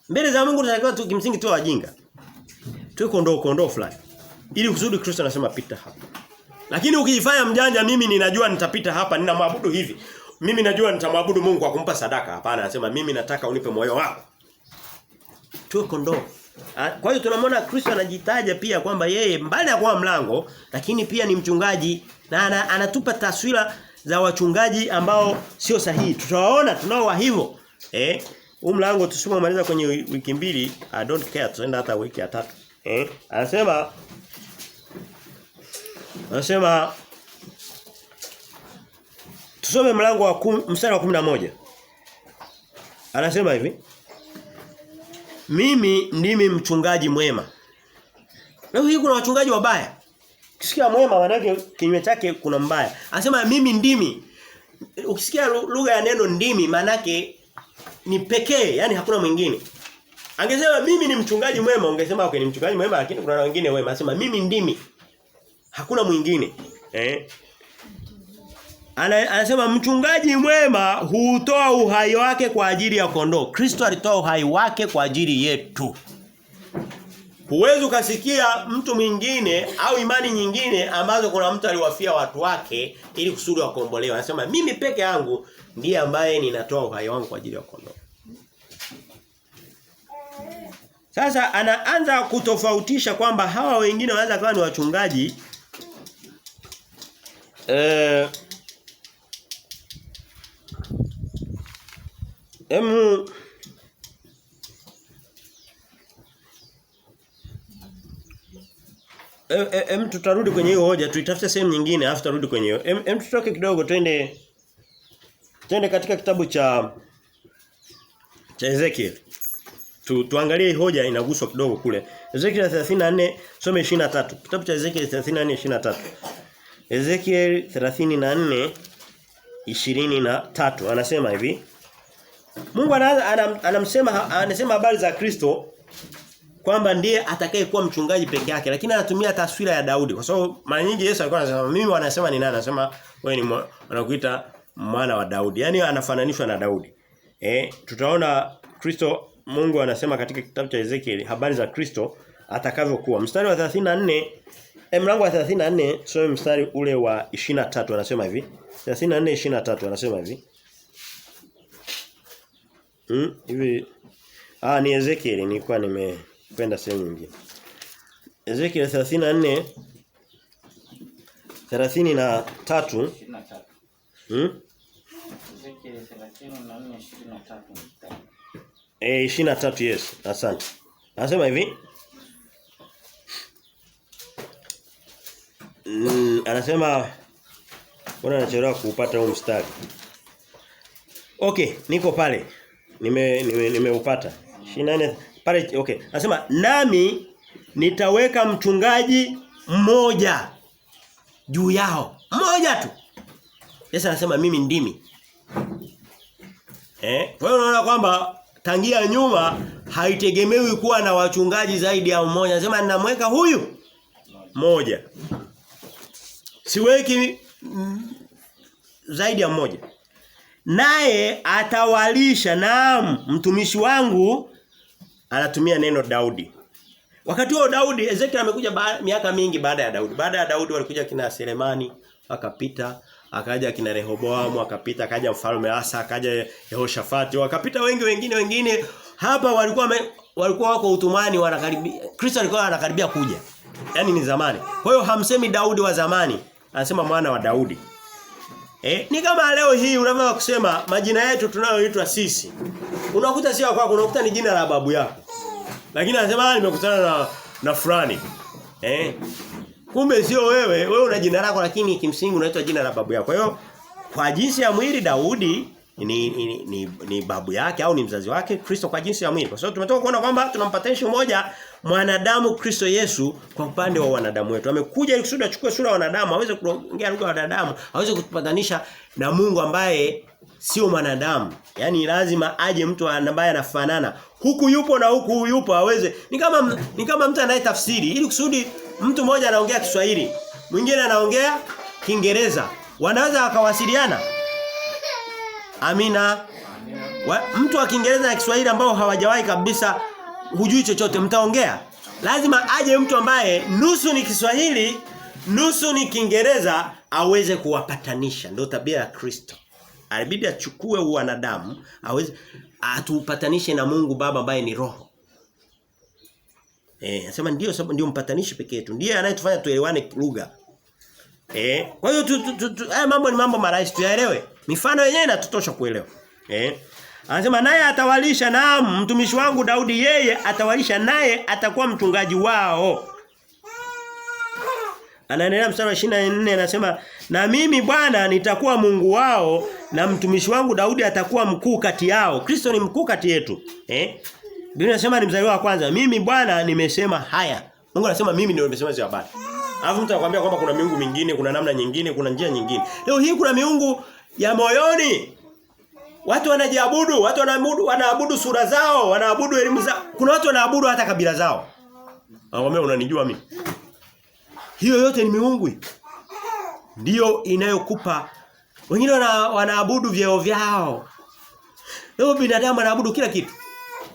Mbele za Mungu tunatakiwa tu kimsingi tu wajinga. Tu kondoo fulani. Ili kusudi Kristo anasema pita hapa. Lakini ukijifanya mjanja, mimi ninajua nitapita hapa, ninamwabudu hivi. Mimi najua nitamwabudu Mungu kwa kumpa sadaka. Hapana, anasema mimi nataka unipe moyo wako. Tu kondoo. Kwa hiyo tunamwona Kristo anajitaja pia kwamba yeye mbali ya kuwa mlango, lakini pia ni mchungaji na anatupa taswira za wachungaji ambao sio sahihi. Tutawaona tunao hivyo. Huu mlango tusipomaliza kwenye wiki 2, I don't care, tutaenda hata wiki ya 3. Anasema tusome mlango wa mstari wa 11. Anasema hivi. Mimi ndimi mchungaji mwema. Leo hii kuna wachungaji wabaya. Ukisikia mwema maana yake kinyume chake kuna mbaya. Anasema mimi ndimi. Ukisikia lugha ya neno ndimi maana yake ni pekee, yani hakuna mwingine. Angesema mimi ni mchungaji mwema, ungesema okay ni mchungaji mwema lakini kuna wengine wema. Anasema mimi ndimi. Hakuna mwingine. Anasema mchungaji mwema hutoa uhai wake kwa ajili ya kondoo. Kristo alitoa uhai wake kwa ajili yetu. Huwezi ukasikia mtu mwingine au imani nyingine ambazo kuna mtu aliwafia watu wake ili kusudi wakombolewe. Anasema mimi peke yangu ndiye ambaye ninatoa uhai wangu kwa ajili ya kondoo. Sasa anaanza kutofautisha kwamba hawa wengine wanaweza kuwa ni wachungaji tutarudi kwenye hiyo hoja, tuitafute sehemu nyingine afu tutarudi kwenye hiyo. Tutoke kidogo twende katika kitabu cha Ezekiel. Tuangalie hoja inaguswa kidogo kule. Ezekiel 34 some 23. Kitabu cha Ezekiel 34:23. Ezekiel 34:23 anasema hivi. Mungu anasema habari za Kristo kwamba ndiye atakayekuwa mchungaji peke yake, lakini anatumia taswira ya Daudi. Kwa sababu mara nyingi Yesu alikuwa anasema mimi wanasema ni nani? Anasema wewe ni wanakuita mwana wa Daudi. Yaani anafananishwa na Daudi. Tutaona Kristo, Mungu anasema katika kitabu cha Ezekiel habari za Kristo atakavyokuwa. Mstari wa 34, mlango wa 34, soma mstari ule wa 23 anasema hivi. 34:23 anasema hivi. Hivi ni Ezekiel, nilikuwa nimekwenda sehemu nyingine. Ezekiel 34 33 Ezekiel 34:23. 23 yes, asante. Anasema hivi. Anasema mbona anachelewa kuupata huu mstari. Okay, niko pale. Nimeupata. 28 pale okay. Anasema nami nitaweka mchungaji mmoja juu yao. Mmoja tu. Yesu anasema mimi ndimi. Kwa hiyo unaona kwamba tangia nyuma haitegemewi kuwa na wachungaji zaidi ya mmoja. Anasema ninamweka huyu mmoja. Siweki zaidi ya mmoja. Naye atawalisha naam mtumishi wangu anatumia neno Daudi. Wakati huo Daudi Ezekiel amekuja miaka mingi baada ya Daudi. Baada ya Daudi walikuja kina Selemani akapita, akaja kina Rehoboamu akapita, akaja mfalme Asa, akaja Yehoshafati, wakapita wengine hapa walikuwa wako utumwani wanakaribia. Kristo alikuwa anakaribia kuja. Yaani ni zamani. Kwa hiyo hamsemi Daudi wa zamani, anasema mwana wa Daudi. Ni kama leo hii unaweza kusema majina yetu tunayoitwa sisi. Unakuta sio kwako, unakuta ni jina la babu yako. Lakini anasema nimekutana na fulani. Kumbe sio wewe una jina lako lakini kimsingi unaitwa jina la babu yako. Kwa hiyo kwa jinsi ya mwili Daudi ni babu yake au ni mzazi wake, Kristo kwa jinsi ya mwili. Kwa sababu tumetoka kuona kwamba tunampatanisha mmoja mwanadamu Kristo Yesu kwa upande wa wanadamu wetu. Amekuja ili kusudi achukue sura ya wanadamu, aweze kuongea lugha ya wanadamu, aweze kutupatanisha na Mungu ambaye sio mwanadamu. Yaani lazima aje mtu ambaye anafanana. Huku yupo na huku yupo aweze. Ni kama mtu anayetafsiri ili kusudi mtu mmoja anaongea Kiswahili, mwingine anaongea Kiingereza. Wanaweza wakawasiliana? Amina. Mtu wa Kiingereza na Kiswahili ambao hawajawahi kabisa hujui chochote mtaongea. Lazima aje mtu ambaye nusu ni Kiswahili, nusu ni Kiingereza aweze kuwapatanisha. Ndio tabia ya Kristo. Alibidi achukue wanadamu, aweze atupatanishe na Mungu Baba ambaye ni roho. Anasema ndio mpatanishi pekee yetu. Ndiye anayetufanya tuelewane lugha. Kwa hiyo haya mambo ni mambo marahisi tuyaelewe. Mifano yenyewe inatutosha kuelewa. Anasema naye atawalisha naam mtumishi wangu Daudi yeye atawalisha naye atakuwa mchungaji wao. Anaendelea mstari wa 24 anasema na mimi Bwana nitakuwa Mungu wao na mtumishi wangu Daudi atakuwa mkuu kati yao. Kristo ni mkuu kati yetu. Biblia inasema ni mzaliwa wa kwanza. Mimi Bwana nimesema haya. Mungu anasema mimi ndio nimesema hizo habari. Alafu mtu anakuambia kwamba kuna miungu mingine, kuna namna nyingine, kuna njia nyingine. Leo hii kuna miungu ya moyoni. Watu wanajiabudu, watu wanaabudu sura zao, wanaabudu elimu zao. Kuna watu wanaabudu hata kabila zao. Anakuambia unanijua mimi. Hiyo yote ni miungu. Ndio inayokupa. Wengine wanaabudu vyeo vyao. Leo binadamu anaabudu kila kitu.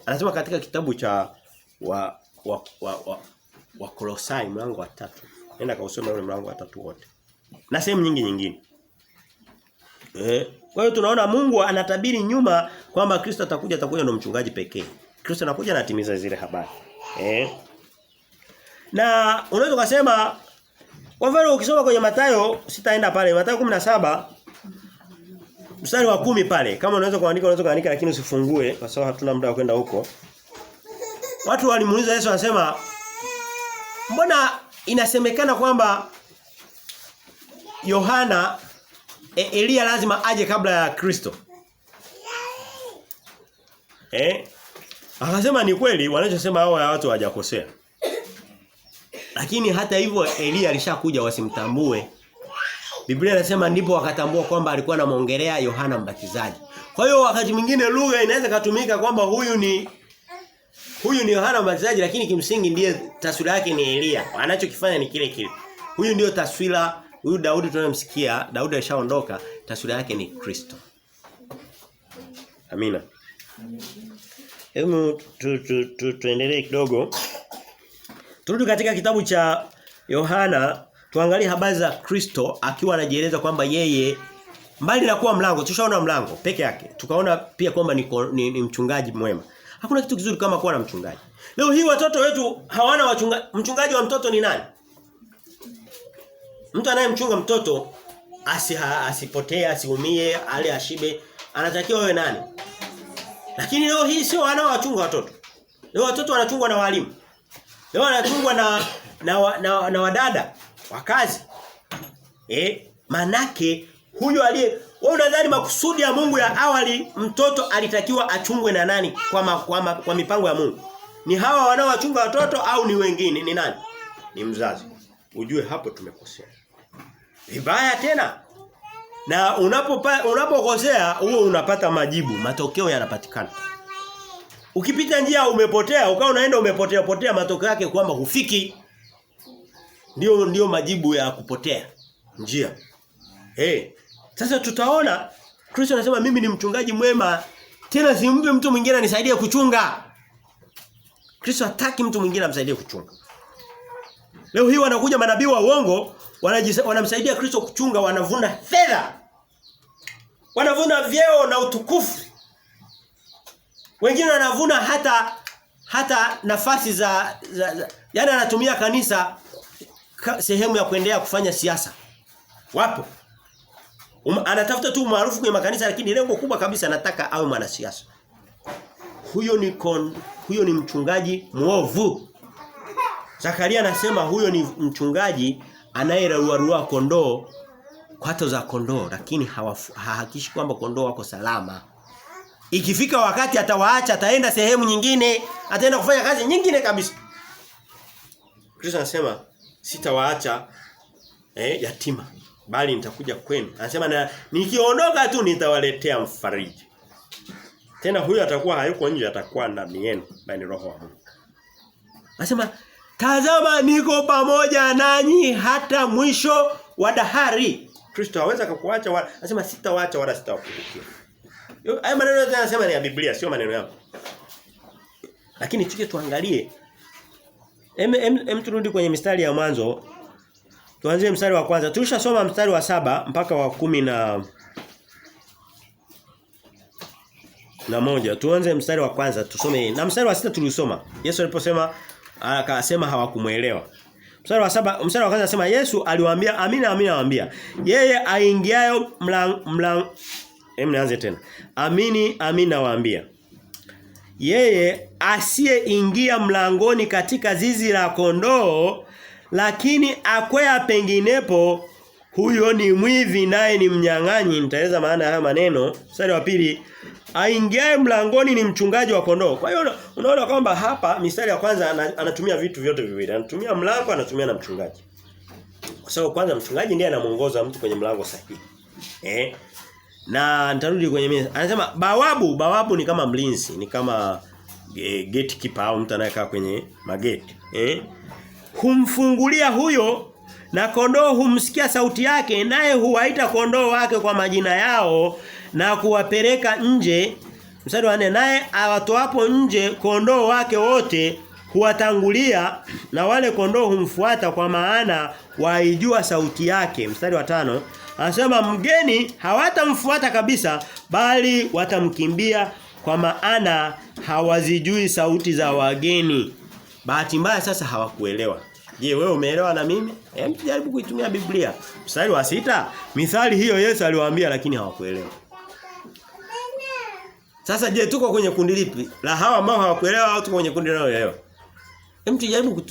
Anasema katika kitabu cha wa Kolosai mlango wa 3. Nenda kausome ule mlango wa 3 wote. Na sehemu nyingine. Kwa hiyo tunaona Mungu anatabiri nyuma kwamba Kristo atakuja ndo mchungaji pekee. Kristo anakuja anatimiza zile habari. Na unaweza kusema kwa mfano ukisoma kwenye Mathayo sitaenda pale Mathayo 17 mstari wa 10 pale. Kama unaweza kuandika lakini usifungue kwa sababu hatuna muda wa kwenda huko. Watu walimuuliza Yesu anasema mbona inasemekana kwamba Yohana Elia lazima aje kabla ya Kristo. Akasema ni kweli wanachosema hao watu hawajakosea. Lakini hata hivyo Elia alishakuja wasimtambue. Biblia inasema ndipo wakatambua kwamba alikuwa anamuongelea Yohana Mbatizaji. Kwa hiyo wakati mwingine lugha inaweza kutumika kwamba huyu ni Yohana Mbatizaji lakini kimsingi ndiye taswira yake ni Elia. Anachokifanya ni kile kile. Huyu ndio taswira, huyu Daudi tunayemsikia, Daudi alishaondoka, taswira yake ni Kristo. Amina. Hebu tuendelee kidogo. Turudi katika kitabu cha Yohana, tuangalie habari za Kristo akiwa anajieleza kwamba yeye mbali na kuwa mlango, tushaona mlango peke yake. Tukaona pia kwamba ni mchungaji mwema. Hakuna kitu kizuri kama kuwa na mchungaji. Leo hii watoto wetu hawana wachungaji. Mchungaji wa mtoto ni nani? Mtu anayemchunga mtoto asipotee, asiumie, ale ashibe, anatakiwa awe nani? Lakini leo hii sio wanaowachunga watoto. Leo watoto wanachungwa na walimu. Leo wanachungwa na wadada wa kazi. Manake huyo wewe unadhani makusudi ya Mungu ya awali mtoto alitakiwa achungwe na nani kwa mipango ya Mungu? Ni hawa wanaowachunga watoto au ni wengine? Ni nani? Ni mzazi. Ujue hapo tumekosea. Vibaya tena. Na unapokosea huo unapata majibu, matokeo yanapatikana. Ukipita njia umepotea, ukawa unaenda umepotea matokeo yake kwamba hufiki. Ndio majibu ya kupotea njia. Sasa tutaona Kristo anasema mimi ni mchungaji mwema, tena simpe mtu mwingine anisaidie kuchunga. Kristo hataki mtu mwingine amsaidie kuchunga. Leo hii wanakuja manabii wa uongo, wanamsaidia Kristo kuchunga, wanavuna fedha. Wanavuna vyeo na utukufu. Wengine wanavuna hata nafasi za yani anatumia kanisa sehemu ya kuendelea kufanya siasa. Wapo. Anatafuta tu maarufu kwenye makanisa lakini lengo kubwa kabisa anataka awe mwanasiasa. Huyo ni mchungaji mwovu. Zakaria anasema huyo ni mchungaji anayerarua kondoo kwato za kondoo lakini hahakishi kwamba kondoo wako salama. Ikifika wakati atawaacha, ataenda sehemu nyingine, ataenda kufanya kazi nyingine kabisa. Kristo anasema sitawaacha yatima, bali nitakuja kwenu. Anasema na nikiondoka tu nitawaletea mfariji. Tena huyo atakuwa hayuko nje, atakuwa ndani yenu, bali roho wa Mungu. Anasema tazama niko pamoja nanyi hata mwisho wa dahari. Kristo hawezi kukuacha, anasema sitawaacha wala sitawapungukia. Haya maneno yote yanasema ni ya Biblia, sio maneno yangu. Lakini tuje tuangalie. Turudi kwenye mistari ya mwanzo. Tuanzie mstari wa kwanza. Tulishasoma mstari wa 7 mpaka wa 10 na moja. Tuanze mstari wa kwanza tusome. Na mstari wa 6 tulisoma. Yesu aliposema akasema hawakumuelewa. Mstari wa 7, mstari wa kwanza anasema Yesu aliwaambia amina amina nawaambia. Yeye aingiayo nianze tena. Amini amina nawaambia. Yeye asiyeingia mlangoni katika zizi la kondoo lakini akwea penginepo huyo ni mwivi naye ni mnyang'anyi. Nitaeleza maana ya maneno. Mstari wa 2 aingiaye mlangoni ni mchungaji wa kondoo. Kwa hiyo unaona kwamba hapa mistari ya kwanza anatumia vitu vyote viwili. Anatumia mlango, anatumia na mchungaji. Kwa sababu kwanza mchungaji ndiye anamuongoza mtu kwenye mlango sahihi. Na nitarudi kwenye meza. Anasema bawabu ni kama mlinzi, ni kama gatekeeper au mtu anayekaa kwenye mageti. Humfungulia huyo na kondoo humsikia sauti yake naye huwaita kondoo wake kwa majina yao na kuwapeleka nje. Mstari wa 4 naye awatoapo nje kondoo wake wote huwatangulia na wale kondoo humfuata kwa maana waijua sauti yake. Mstari wa 5 anasema mgeni hawatamfuata kabisa bali watamkimbia kwa maana hawazijui sauti za wageni. Bahati mbaya sasa hawakuelewa. Je, wewe umeelewa na mimi? Jaribu kuitumia Biblia. Mstari wa 6 mithali hiyo Yesu aliwaambia lakini hawakuelewa. Sasa je, tuko kwenye kundi lipi? La hawa ambao hawakuelewa au tuko kwenye kundi linaloelewa? Tujaribu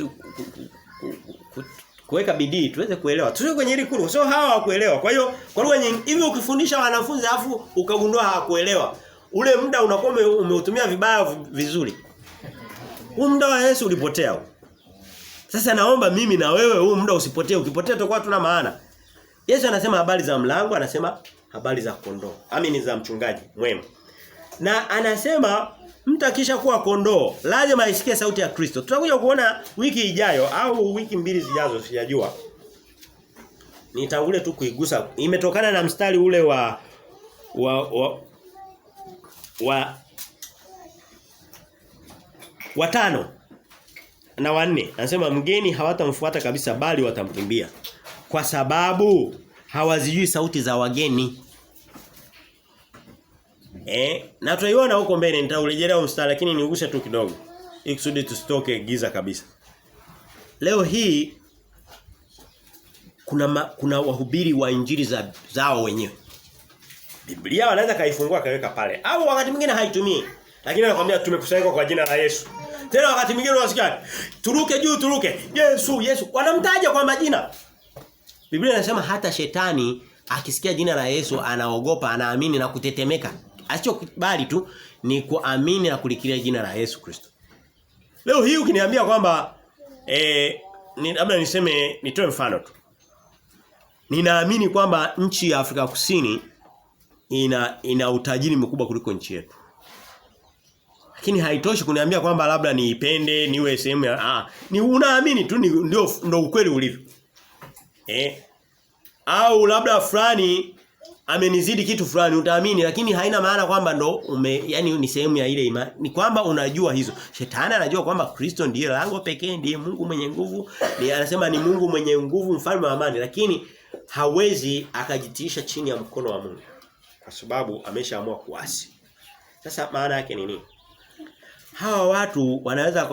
kuweka bidii tuweze kuelewa. Tusiwe kwenye hili kundi. Sio hawa hawakuelewa. Kwa hiyo kwa lugha nyingine hivi ukifundisha wanafunzi afu ukagundua hawakuelewa, ule muda unakuwa umeutumia vibaya vizuri. Huu muda wa Yesu ulipotea. Sasa naomba mimi na wewe huu muda usipotee. Ukipotea tutakuwa tuna maana. Yesu anasema habari za mlango, anasema habari za kondoo. Amini za mchungaji mwema. Na anasema mtu akisha kuwa kondoo lazima aisikie sauti ya Kristo. Tutakuja kuona wiki ijayo au wiki mbili zijazo sijajua. Nitangulie tu kuigusa. Imetokana na mstari ule wa 5 na 4. Anasema mgeni hawatamfuata kabisa bali watamkimbia kwa sababu hawazijui sauti za wageni. Na tutaiona huko mbele, nitaurejelea mstari lakini niuguse tu kidogo ili kusudi tusitoke giza kabisa. Leo hii kuna wahubiri wa injili zao wenyewe. Biblia wanaweza kaifungua kaweka pale au wakati mwingine haitumii. Lakini anakuambia tumekusanyika kwa jina la Yesu. Tena wakati mwingine unasikia turuke juu turuke. Yesu. Wanamtaja kwa majina. Biblia inasema hata shetani akisikia jina la Yesu anaogopa, anaamini na kutetemeka. Asichokubali tu ni kuamini na kulikiria jina la Yesu Kristo. Leo hii ukiniambia kwamba labda nitoe mfano tu. Ninaamini kwamba nchi ya Afrika Kusini ina utajiri mkubwa kuliko nchi yetu. Lakini haitoshi kuniambia kwamba labda niipende, niwe sehemu ya ni unaamini tu ndio ukweli ulivyo. Au labda fulani amenizidi kitu fulani utaamini, lakini haina maana kwamba yani ni sehemu ya ile imani. Ni kwamba unajua hizo. Shetani anajua kwamba Kristo ndiye lango pekee, ndiye Mungu mwenye nguvu. Ndiye anasema ni Mungu mwenye nguvu, mfalme wa amani, lakini hawezi akajitiisha chini ya mkono wa Mungu kwa sababu ameshaamua kuasi. Sasa maana yake ni nini? Hawa watu wanaweza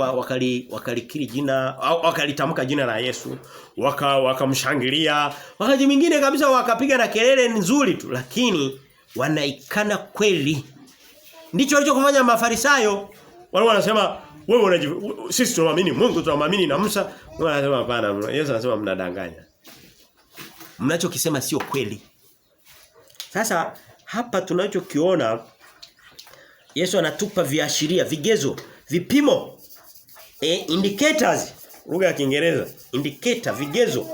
wakalikiri jina au wakalitamka jina la Yesu, wakamshangilia, wakati mwingine kabisa wakapiga na kelele nzuri tu, lakini wanaikana kweli. Ndicho walichofanya Mafarisayo. Wale wanasema wewe sisi tunaamini Mungu, tunaamini na Musa. Wao wanasema hapana, Yesu anasema mnadanganya. Mnachokisema sio kweli. Sasa hapa tunachokiona Yesu anatupa viashiria, vigezo, vipimo, indicators, lugha ya Kiingereza, indicator, vigezo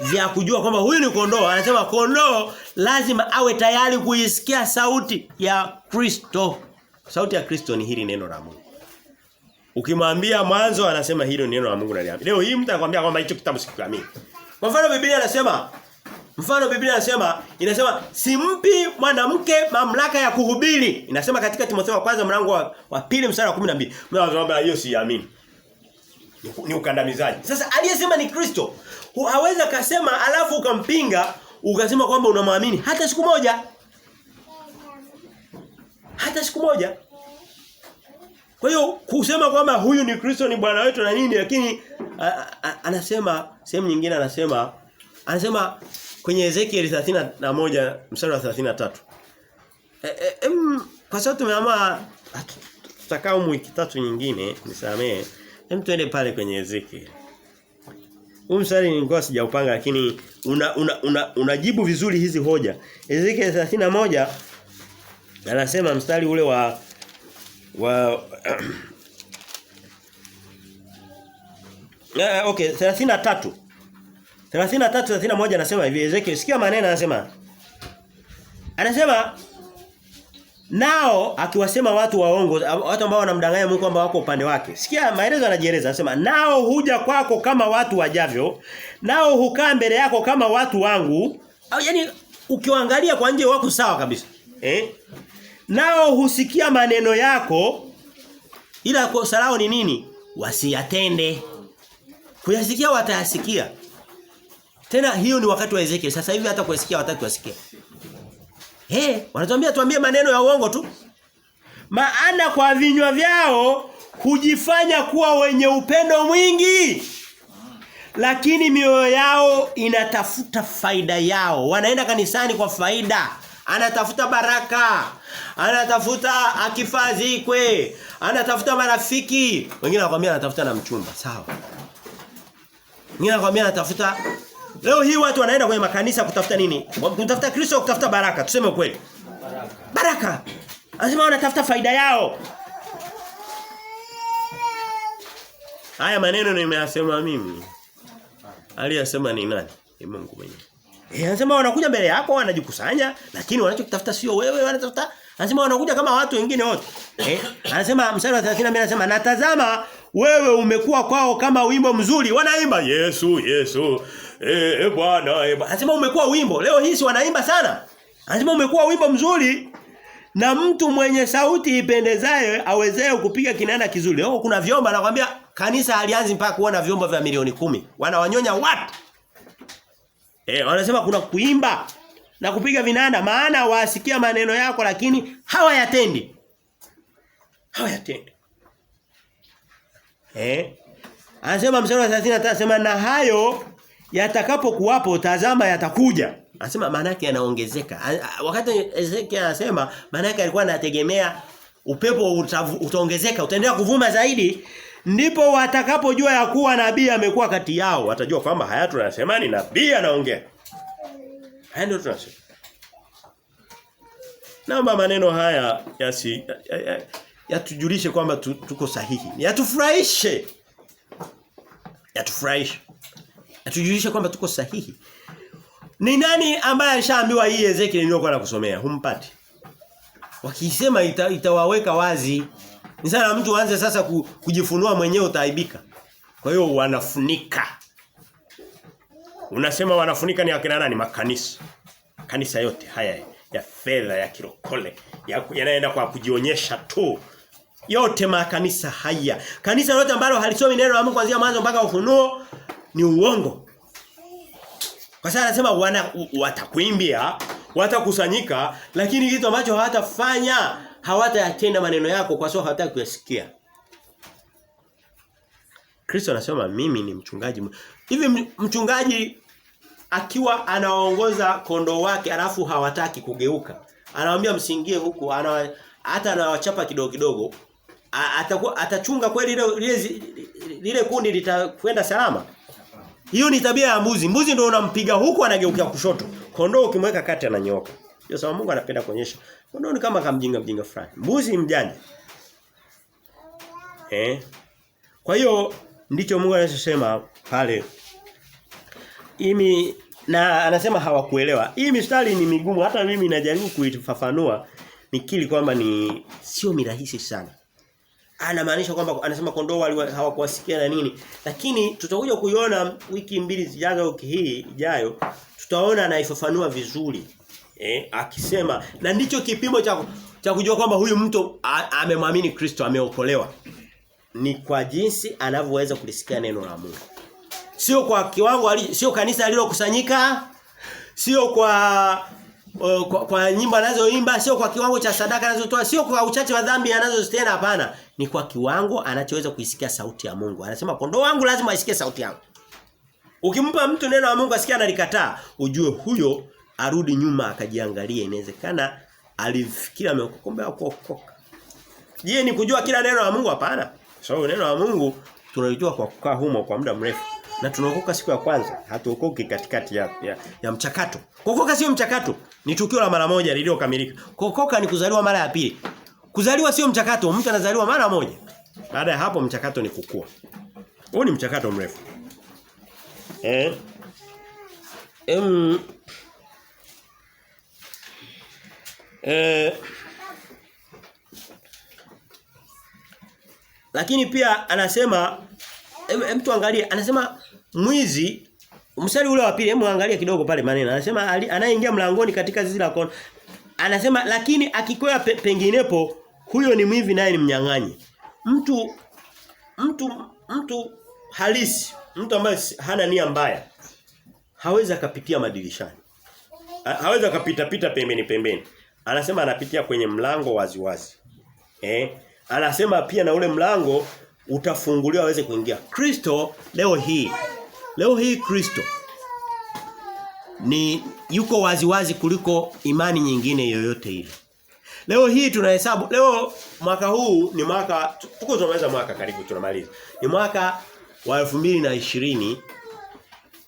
vya kujua kwamba huyu ni kondoo. Anasema kondoo lazima awe tayari kuisikia sauti ya Kristo. Sauti ya Kristo ni hili neno la Mungu. Ukimwambia mwanzo anasema hilo neno la Mungu ndani. Leo hii mtu anakuambia kwamba hicho kitabu sikiamini. Kwa mfano Biblia inasema simpi mwanamke mamlaka ya kuhubiri. Inasema katika Timotheo wa kwanza mlango wa 2 mstari wa 12. Mimi naomba hiyo siamini. Ni ukandamizaji. Sasa aliyesema ni Kristo. Hawezi akasema alafu ukampinga, ukasema kwamba unamwamini hata siku moja. Hata siku moja. Kwa hiyo kusema kwamba huyu ni Kristo ni Bwana wetu na nini, lakini anasema sehemu nyingine anasema kwenye Ezekiel 31 mstari wa 33. Kwa sababu tumeamua tutakaa wiki 3 nyingine, nisamee. Twende pale kwenye Ezekiel. Huu mstari nilikuwa sijaupanga, lakini unajibu vizuri hizi hoja. Ezekiel 31 anasema mstari ule wa 33. 31 anasema hivi Ezekiel, sikia maneno anasema nao akiwasema watu waongo, watu ambao wanamdanganya Mungu kwamba wako upande wake. Sikia maelezo anajieleza, anasema nao huja kwako kama watu wajavyo, nao hukaa mbele yako kama watu wangu. Yaani ukiwaangalia kwa nje wako sawa kabisa. Nao husikia maneno yako, ila kosa lao ni nini? Wasiyatende. Kuyasikia watayasikia. Tena hiyo ni wakati wa Ezekiel. Sasa hivi hata kusikia wataki wasikie. Wanatuambia tuambie maneno ya uongo tu. Maana kwa vinywa vyao hujifanya kuwa wenye upendo mwingi, lakini mioyo yao inatafuta faida yao. Wanaenda kanisani kwa faida. Anatafuta baraka, anatafuta akifazikwe, anatafuta marafiki. Wengine wanakuambia anatafuta na mchumba, sawa. Wengine wanakuambia anatafuta. Leo hii watu wanaenda kwenye makanisa kutafuta nini? Kutafuta Kristo, kutafuta baraka. Tuseme ukweli. Baraka. Anasema wanatafuta faida yao. Haya maneno nimeyasema mimi. Aliyasema ni nani? Ni Mungu mwenyewe. Anasema wanakuja mbele yako wanajikusanya, lakini wanachokitafuta sio wewe, wanatafuta. Anasema wanakuja kama watu wengine wote. Anasema mstari wa 32 anasema natazama wewe umekuwa kwao kama wimbo mzuri, wanaimba Yesu Yesu Bwana. Anasema umekuwa wimbo. Leo hii si wanaimba sana. Anasema umekuwa wimbo mzuri na mtu mwenye sauti ipendezayo awezee kupiga kinanda kizuri. Leo kuna vyombo, anakuambia kanisa halianzi mpaka kuona vyombo vya milioni 10. Wanawanyonya watu. Wanasema kuna kuimba na kupiga vinanda, maana wasikia maneno yako lakini hawayatendi. Hawayatendi. Anasema mstari wa 30 anasema na hayo yatakapokuwapo tazama yatakuja. Anasema maana yake yanaongezeka. Wakati Ezekiel anasema maana yake alikuwa anategemea upepo utaongezeka, utaendelea kuvuma zaidi ndipo watakapojua ya kuwa nabii amekuwa kati yao. Watajua kwamba haya tunasema ni nabii anaongea. Haya ndio tunasema. Naomba maneno haya yatujulishe kwamba tuko sahihi. Yatufurahishe. Yatujulishe kwamba tuko sahihi. Ni nani ambaye alishaambiwa hii Ezekiel niliyokuwa nakusomea? Humpati. Wakisema itawaweka wazi. Ni sana mtu aanze sasa kujifunua mwenyewe utaaibika. Kwa hiyo wanafunika. Unasema wanafunika ni akina nani? Makanisa. Kanisa yote haya ya fedha ya kirokole yanaenda kwa kujionyesha tu. Yote makanisa haya. Kanisa lote ambalo halisomi neno la Mungu kuanzia mwanzo mpaka Ufunuo ni uongo. Kwa sababu anasema watakuimbia, watakusanyika, lakini kitu ambacho hawatafanya, hawatayatenda maneno yako kwa sababu hawataka kuyasikia. Kristo anasema mimi ni mchungaji. Hivi mchungaji akiwa anaongoza kondoo wake alafu hawataki kugeuka, anawaambia msingie huku, hata anawachapa kidogo kidogo, atachunga kweli lile kundi litakwenda salama? Hiyo ni tabia ya mbuzi. Mbuzi ndio unampiga huku anageukia kushoto. Kondoo ukimweka kati ananyoka. Ndio sababu Mungu anapenda kuonyesha. Kondoo ni kama kamjinga fulani. Mbuzi mjanja. Kwa hiyo ndicho Mungu anachosema pale. Na anasema hawakuelewa. Hii mistari ni migumu, hata mimi najaribu kuifafanua nikili kwamba sio mirahisi sana. Anamaanisha kwamba anasema kondoo hawakuwasikia na nini. Lakini tutakuja kuiona wiki mbili zijazo, wiki hii ijayo, tutaona anaifafanua vizuri. Akisema na ndicho kipimo cha kujua kwamba huyu mtu amemwamini Kristo, ameokolewa. Ni kwa jinsi anavyoweza kulisikia neno la Mungu. Sio kwa kiwango sio kanisa alilokusanyika, sio kwa nyimbo anazoimba, sio kwa kiwango cha sadaka anazotoa, sio kwa uchache wa dhambi anazozitenda, hapana. Ni kwa kiwango anachoweza kuisikia sauti ya Mungu. Anasema kondoo wangu lazima asikie sauti yangu. Ukimpa mtu neno la Mungu asikia analikataa, ujue huyo arudi nyuma akajiangalie, inawezekana alifikiri ameokoka kuokoka. Je, ni kujua kila neno la Mungu? Hapana. Sababu neno la Mungu tunalijua kwa kukaa humo kwa muda mrefu. Na tunaokoka siku ya kwanza, hatuokoki katikati ya mchakato. Kuokoka sio mchakato, ni tukio la mara moja lililokamilika. Kuokoka ni kuzaliwa mara ya pili. Kuzaliwa sio mchakato, mtu anazaliwa mara moja. Baada ya hapo mchakato ni kukua. Huo ni mchakato mrefu. Lakini pia anasema mtu angalie, anasema mwizi, mstari ule wa pili, hebu angalia kidogo pale maneno. Anasema anayeingia mlangoni katika zizi la kondoo. Anasema lakini akikwea penginepo, huyo ni mwivi naye ni mnyang'anyi. Mtu halisi, mtu ambaye hana nia mbaya, hawezi akapitia madirishani. Hawezi akapita pembeni. Anasema anapitia kwenye mlango waziwazi. Anasema pia na ule mlango utafunguliwa aweze kuingia. Kristo leo hii Kristo ni yuko waziwazi kuliko imani nyingine yoyote ile. Leo hii tunahesabu, leo mwaka huu ni mwaka, tuko tunamaliza mwaka karibu tunamaliza. Ni mwaka wa 2020,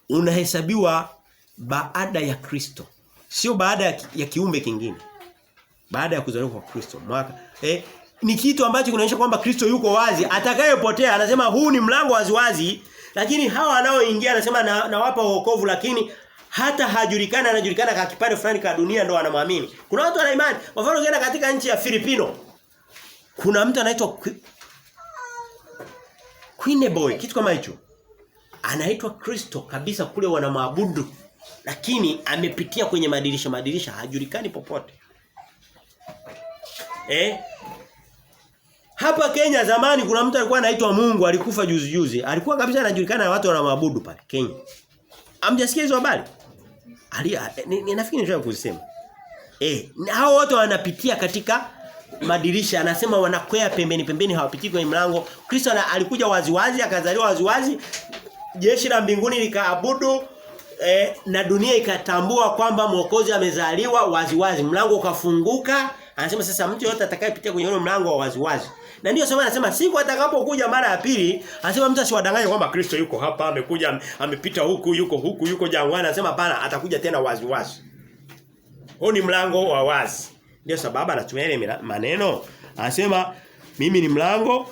unahesabiwa baada ya Kristo. Sio baada ya kiumbe kingine. Baada ya kuzaliwa kwa Kristo. Ni kitu ambacho kinaonyesha kwamba Kristo yuko wazi. Atakayepotea anasema huu ni mlango waziwazi, lakini hawa wanaoingia anasema nawapa wokovu, lakini hata anajulikana kwa kipande fulani kwa dunia ndo wanamwamini. Kuna watu wana imani. Kwa mfano ukienda katika nchi ya Filipino, kuna mtu anaitwa Queen kitu kama hicho. Anaitwa Kristo kabisa, kule wanamwabudu, lakini amepitia kwenye madirisha hajulikani popote. Hapa Kenya zamani kuna mtu alikuwa anaitwa Mungu, alikufa juzi. Alikuwa kabisa anajulikana na watu wanamwabudu pale Kenya. Hamjasikia hizo habari? Nafikiri nitaka kusema. Hao wote wanapitia katika madirisha, anasema wanakwea pembeni hawapiti kwenye mlango. Kristo alikuja waziwazi, akazaliwa waziwazi, jeshi la mbinguni likaabudu, na dunia ikatambua kwamba Mwokozi amezaliwa waziwazi. Mlango ukafunguka. Anasema sasa mtu yote atakayepitia kwenye ule mlango wa waziwazi Na ndio sababu anasema siku atakapokuja mara ya pili, anasema mtu asiwadanganye kwamba Kristo yuko hapa, amekuja, amepita huku, yuko jangwani. Anasema hapana, atakuja tena wazi wazi. Huo ni mlango wa wazi. Ndio sababu anatumia ile maneno. Anasema mimi ni mlango,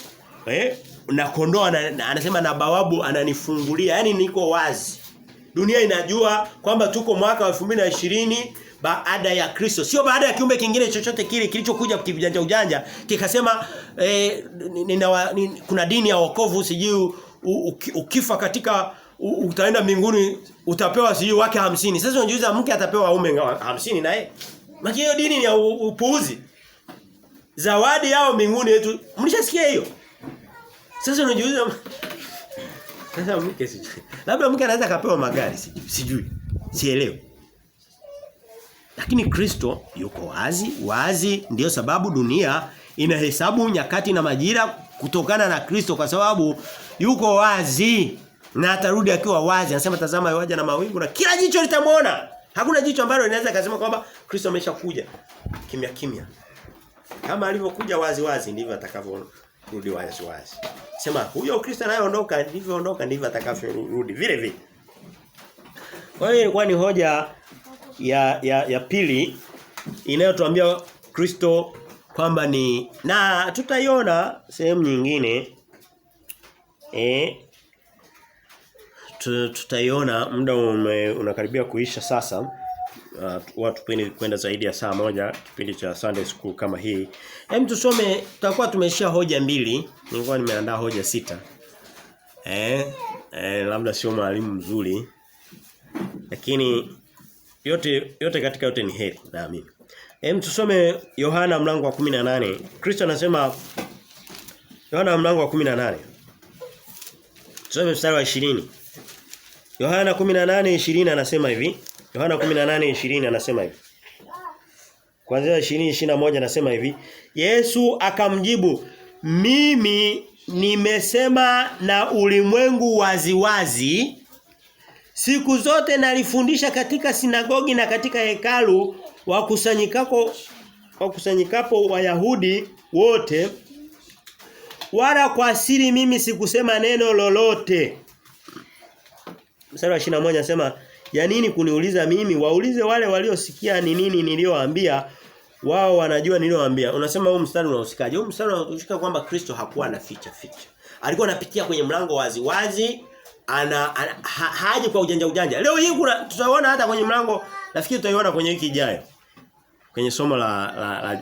na kondoo anasema na bawabu ananifungulia. Yaani niko wazi. Dunia inajua kwamba tuko mwaka wa 2020 baada ya Kristo. Sio baada ya kiumbe kingine chochote kile kilichokuja kujanja ujanja kikasema kuna dini ya wokovu sijui ukifa katika utaenda mbinguni utapewa sijui wake 50. Sasa unajiuliza mke atapewa waume 50 naye. Maana hiyo dini ni ya upuuzi. Zawadi yao mbinguni yetu. Mlishasikia hiyo? Sasa unajiuliza sasa mke sijui. Labda mke anaweza kapewa magari sijui. Sielewi. Lakini Kristo yuko wazi ndio sababu dunia inahesabu nyakati na majira kutokana na Kristo kwa sababu yuko wazi na atarudi akiwa wazi. Anasema tazama yuaja na mawingu na kila jicho litamuona. Hakuna jicho ambalo linaweza kusema kwamba Kristo ameshakuja kimya kimya. Kama alivyokuja wazi ndivyo atakavyorudi wazi. Sema huyo Kristo anayeondoka ndivyo atakavyorudi vile vile. Kwa hiyo ilikuwa ni hoja ya pili inayotuambia Kristo kwamba ni na tutaiona sehemu nyingine tutaiona muda unakaribia kuisha sasa. Watu kwenda zaidi ya saa moja kipindi cha Sunday School kama hii. Hem tusome tutakuwa tumeshia hoja 2. Nilikuwa nimeandaa hoja 6. Labda sio mwalimu mzuri. Lakini yote katika yote ni heri naamini. Tusome Yohana mlango wa 18. Kristo anasema Yohana mlango wa 18. Tusome mstari wa 20. Yohana 18:20 anasema hivi. Yohana 18:20 anasema hivi. Kuanzia 20:21 anasema hivi. Yesu akamjibu, mimi nimesema na ulimwengu waziwazi. Siku zote nalifundisha katika sinagogi na katika hekalu wakusanyikapo Wayahudi wote, wala kwa siri mimi sikusema neno lolote. Mstari wa 21 anasema ya nini kuniuliza mimi? Waulize wale waliosikia ni nini niliowaambia, wao wanajua niliowaambia. Unasema huu mstari unahusikaje? Huu mstari unahusika kwamba Kristo hakuwa anaficha. Alikuwa anapitia kwenye mlango wazi. Haji kwa ujanja. Leo hii tutaona hata kwenye mlango, nafikiri tutaiona kwenye wiki ijayo. Kwenye somo la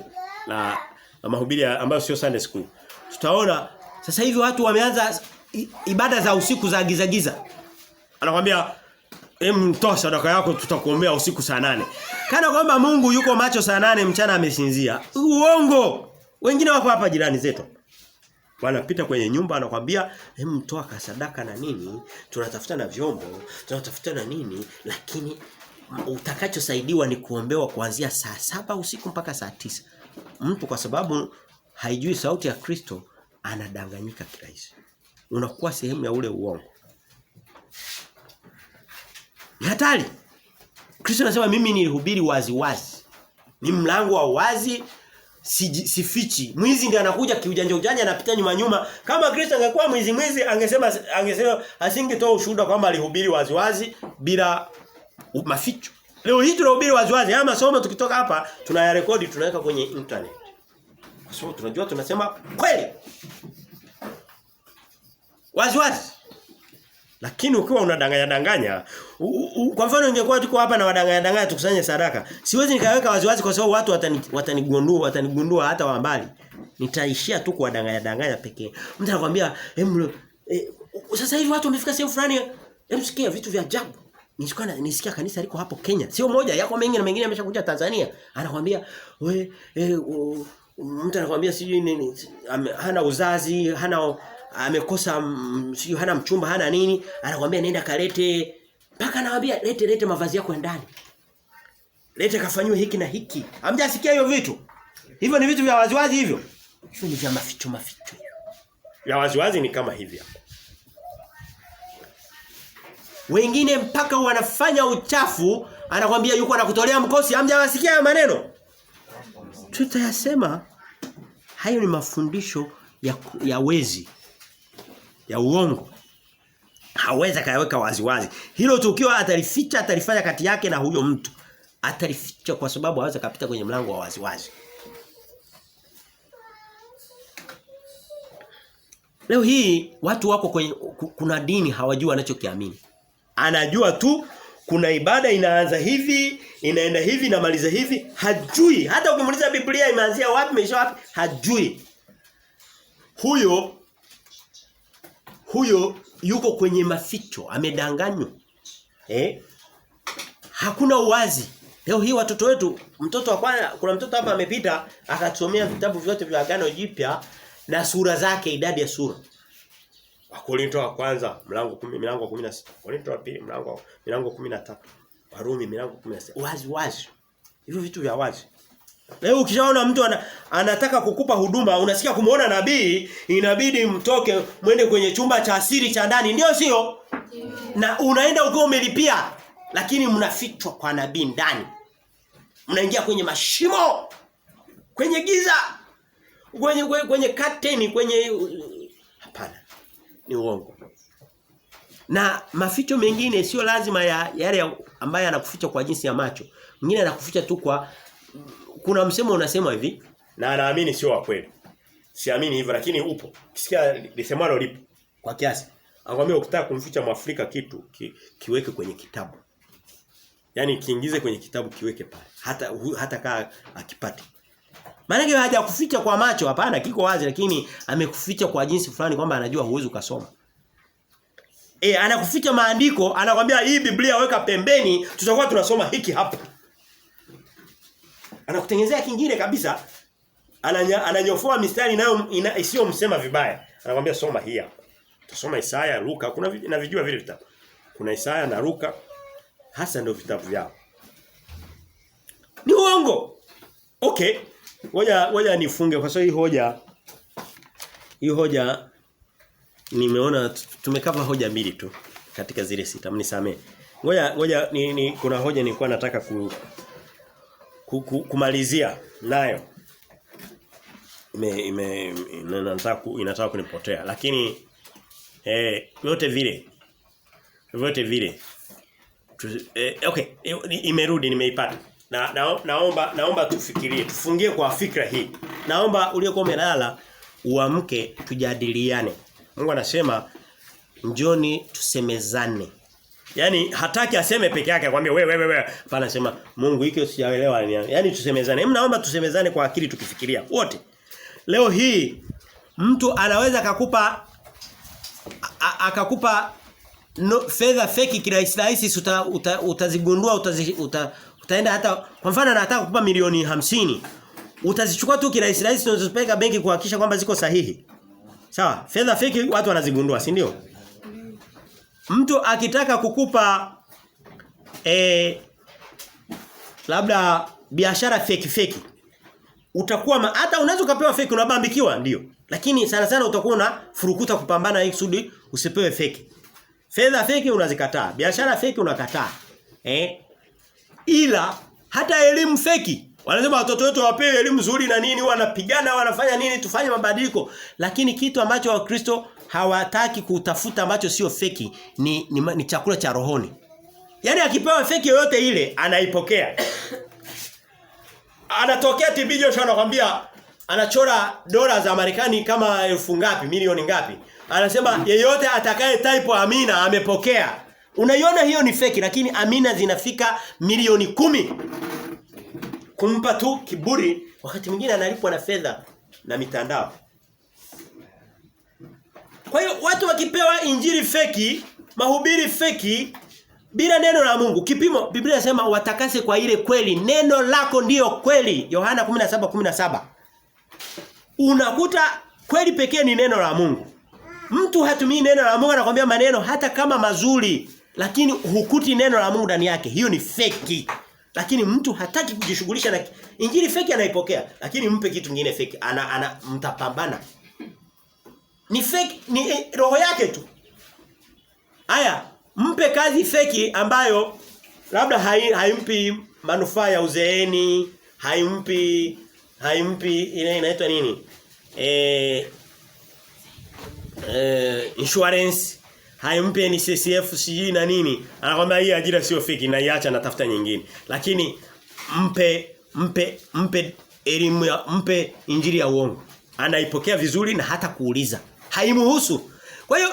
mahubiri ambayo sio Sunday School. Tutaona sasa hivi watu wameanza ibada za usiku za giza. Anakuambia toa sadaka yako tutakuombea usiku saa 8. Kana kwamba Mungu yuko macho saa 8 mchana amesinzia. Uongo. Wengine wako hapa jirani zetu. Wanapita kwenye nyumba anakuambia toa sadaka na nini, tunatafuta na vyombo, tunatafuta na nini, lakini utakachosaidiwa ni kuombewa kuanzia saa 7 usiku mpaka saa 9. Mtu kwa sababu haijui sauti ya Kristo anadanganyika kirahisi. Unakuwa sehemu ya ule uongo. Ni hatari. Kristo anasema mimi nilihubiri wazi. Ni mlango wa wazi. Sifichi. Mwizi ndiye anakuja kiujanja anapita nyuma. Kama Kristo angekuwa mwizi angesema asingetoa ushuhuda kwamba alihubiri wazi bila maficho. Leo hii tunahubiri wazi. Haya masomo tukitoka hapa tunayarekodi tunaweka kwenye internet. Kwa sababu tunajua tunasema kweli. Wazi. Lakini ukiwa unadanganya kwa mfano ingekuwa tuko hapa na wadanganya tukusanye sadaka. Siwezi nikaweka wazi kwa sababu watu watanigundua hata wa mbali. Nitaishia tu kuwadanganya pekee. Mtu anakuambia sasa hivi watu wamefika sehemu fulani, sikia vitu vya ajabu. Nisikia kanisa liko hapo Kenya. Sio moja, yako mengi na mengine yameshakuja Tanzania. Anakuambia mtu anakuambia sijui nini, hana uzazi, amekosa sijui hana mchumba, hana nini, anakuambia nenda kalete, mpaka anawaambia lete mavazi yako ndani. Lete kafanywe hiki na hiki. Hamjasikia hiyo vitu? Hivyo ni vitu vya waziwazi hivyo. Hiyo ni vya maficho. Ya waziwazi ni kama hivi hapo. Wengine mpaka wanafanya uchafu, anakuambia yuko anakutolea mkosi. Hamjasikia hayo maneno? Tutayasema. Hayo ni mafundisho ya wezi, ya uongo. Hawezi kayaweka waziwazi. Hilo tukio atalificha, atalifanya kati yake na huyo mtu. Atalificha kwa sababu hawezi kapita kwenye mlango wa waziwazi. Leo hii watu wako kwenye kuna dini hawajui wanachokiamini. Anajua tu kuna ibada inaanza hivi, inaenda hivi, inamaliza hivi, hajui. Hata ukimuuliza Biblia imeanzia wapi, imeisha wapi, hajui. Huyo yuko kwenye maficho, amedanganywa. Hakuna uwazi. Leo hii watoto wetu, mtoto wa kwanza, kuna mtoto hapa amepita akatusomea vitabu vyote vya Agano Jipya na sura zake, idadi ya sura. Wakorintho wa kwanza mlango 16. Wakorintho wa pili mlango 13. Warumi mlango 16. Wazi. Hivyo vitu vya wazi. Leo ukishaona mtu anataka kukupa huduma, unasikia kumuona nabii, inabidi mtoke mwende kwenye chumba cha siri cha ndani, ndio sio? Na unaenda ukiwa umelipia, lakini mnafichwa kwa nabii ndani. Mnaingia kwenye mashimo, kwenye giza, kwenye curtain, hapana. Ni uongo. Na maficho mengine sio lazima yale ambayo anakuficha kwa jinsi ya macho. Mwingine anakuficha tu kwa kuna msemo unasema hivi na anaamini sio wa kweli. Siamini hivyo lakini upo. Kisikia lisemalo lipo kwa kiasi. Angamwambia ukitaka kumficha Mwafrika kitu kiweke kwenye kitabu. Yaani kiingize kwenye kitabu kiweke pale. Hata kaa akipate. Maana haja kuficha kwa macho hapana kiko wazi lakini amekuficha kwa jinsi fulani kwamba anajua huwezi ukasoma. Anakuficha maandiko, anakuambia hii Biblia weka pembeni, tutakuwa tunasoma hiki hapa. Anakutengenezea kingine kabisa. Ananyofoa mistari nayo isiyo msema vibaya. Anakuambia soma hii hapa. Tusoma Isaya, Luka, kuna navijua vile vitabu. Kuna Isaya na Luka, hasa ndio vitabu vyao. Ni uongo. Okay. Ngoja nifunge kwa sababu hii hoja nimeona tumekava hoja mbili tu katika zile 6. Mnisamee. Ngoja kuna hoja nilikuwa nataka kumalizia nayo. Inataka kunipotea lakini vyote vile okay imerudi nimeipata. Naomba tufikirie, tufungie kwa fikra hii. Naomba uliokuwa umelala uamke tujadiliane. Mungu anasema njoni tusemezane. Yaani hataki aseme peke yake akwambie wewe. Hapana anasema Mungu hiki usijaelewa. Yaani tusemezane. Naomba tusemezane kwa akili tukifikiria wote. Leo hii mtu anaweza akakupa fedha feki kirahisi utazigundua utaenda hata kwa mfano anataka kukupa milioni 50 utazichukua tu kirahisi unazipeleka benki kuhakikisha kwamba ziko sahihi. Sawa, fedha feki watu wanazigundua, si ndio? Mtu akitaka kukupa labda biashara feki utakuwa hata unaweza kupewa feki unabambikiwa ndio. Lakini sana utakuwa na furukuta kupambana ili kusudi usipewe feki. Fedha feki unazikataa, biashara feki unakataa. Ila hata elimu feki. Wanasema watoto wetu wapewe elimu nzuri na nini, wanapigana, wanafanya nini, tufanye mabadiliko. Lakini kitu ambacho Wakristo hawataki kutafuta ambacho sio feki ni chakula cha rohoni. Yaani akipewa feki yoyote ile anaipokea. Anatokea TB Joshua anakuambia anachora dola za Marekani kama 1000 ngapi, milioni ngapi. Anasema yeyote atakaye type amina amepokea. Unaiona hiyo ni feki lakini amina zinafika milioni 10. Kumpa tu kiburi wakati mwingine analipwa na fedha na mitandao. Kwa hiyo watu wakipewa injili feki, mahubiri feki bila neno la Mungu, kipimo Biblia inasema watakase kwa ile kweli, neno lako ndiyo kweli. Yohana 17:17. Unakuta kweli pekee ni neno la Mungu. Mtu hatumii neno la Mungu anakuambia maneno hata kama mazuri, lakini hukuti neno la Mungu ndani yake. Hiyo ni feki. Lakini mtu hataki kujishughulisha na injili feki anaipokea, lakini mpe kitu kingine feki. Mtapambana. Ni feki, ni roho yake tu. Haya, mpe kazi feki ambayo labda haimpi manufaa ya uzeeni, haimpi ile inaitwa nini? insurance, haimpi NSSF siji na nini. Anakuambia hii ajira sio fake na iacha natafuta nyingine. Lakini mpe elimu ya mpe injili ya uongo. Anaipokea vizuri na hata kuuliza. Haimuhusu. Kwa hiyo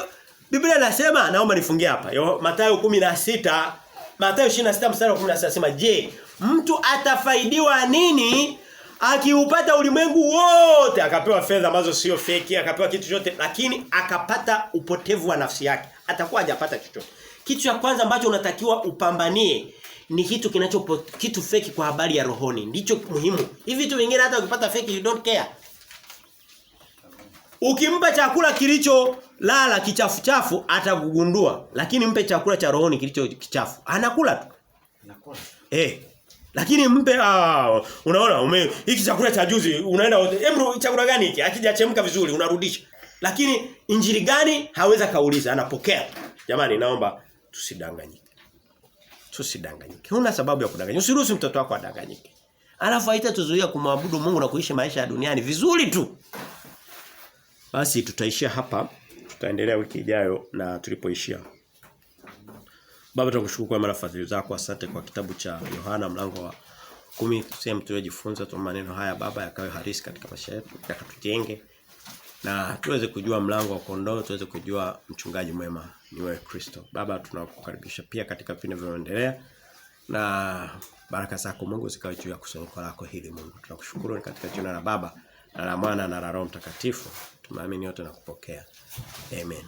Biblia inasema, naomba nifungie hapa. Mathayo 16, Mathayo 26 mstari wa 16 nasema, "Je, mtu atafaidiwa nini akiupata ulimwengu wote, akapewa fedha ambazo sio fake, akapewa kitu chote, lakini akapata upotevu wa nafsi yake? Atakuwa hajapata chochote." Kitu cha kwanza ambacho unatakiwa upambanie ni kitu fake kwa habari ya rohoni. Ndicho muhimu. Hivi vitu vingine hata ukipata fake you don't care. Ukimpa chakula kilicho lala kichafu atakugundua, lakini mpe chakula cha rohoni kilicho kichafu, anakula tu. Anakula. Lakini mpe unaona hiki chakula cha juzi unaenda chakula gani hiki? Akijachemka vizuri unarudisha. Lakini injili gani haweza kauliza, anapokea. Jamani, naomba tusidanganyike. Tusidanganyike. Huna sababu ya kudanganya. Usiruhusu mtoto wako adanganyike. Alafu haitatuzuia kumwabudu Mungu na kuishi maisha ya duniani vizuri tu. Basi tutaishia hapa. Tutaendelea wiki ijayo na tulipoishia. Baba, tunakushukuru kwa marafadhili zako. Asante kwa kitabu cha Yohana mlango wa 10. Tuseme tujifunze tu maneno haya Baba yakawe halisi katika maisha yetu, yakatujenge. Na tuweze kujua mlango wa kondoo, tuweze kujua mchungaji mwema ni wewe Kristo. Baba, tunakukaribisha pia katika vipindi vinavyoendelea. Na baraka zako Mungu zikawe juu ya kusanyiko lako hili Mungu. Tunakushukuru katika jina la Baba na la Mwana na la Roho Mtakatifu. Tunaamini yote na kupokea. Amen.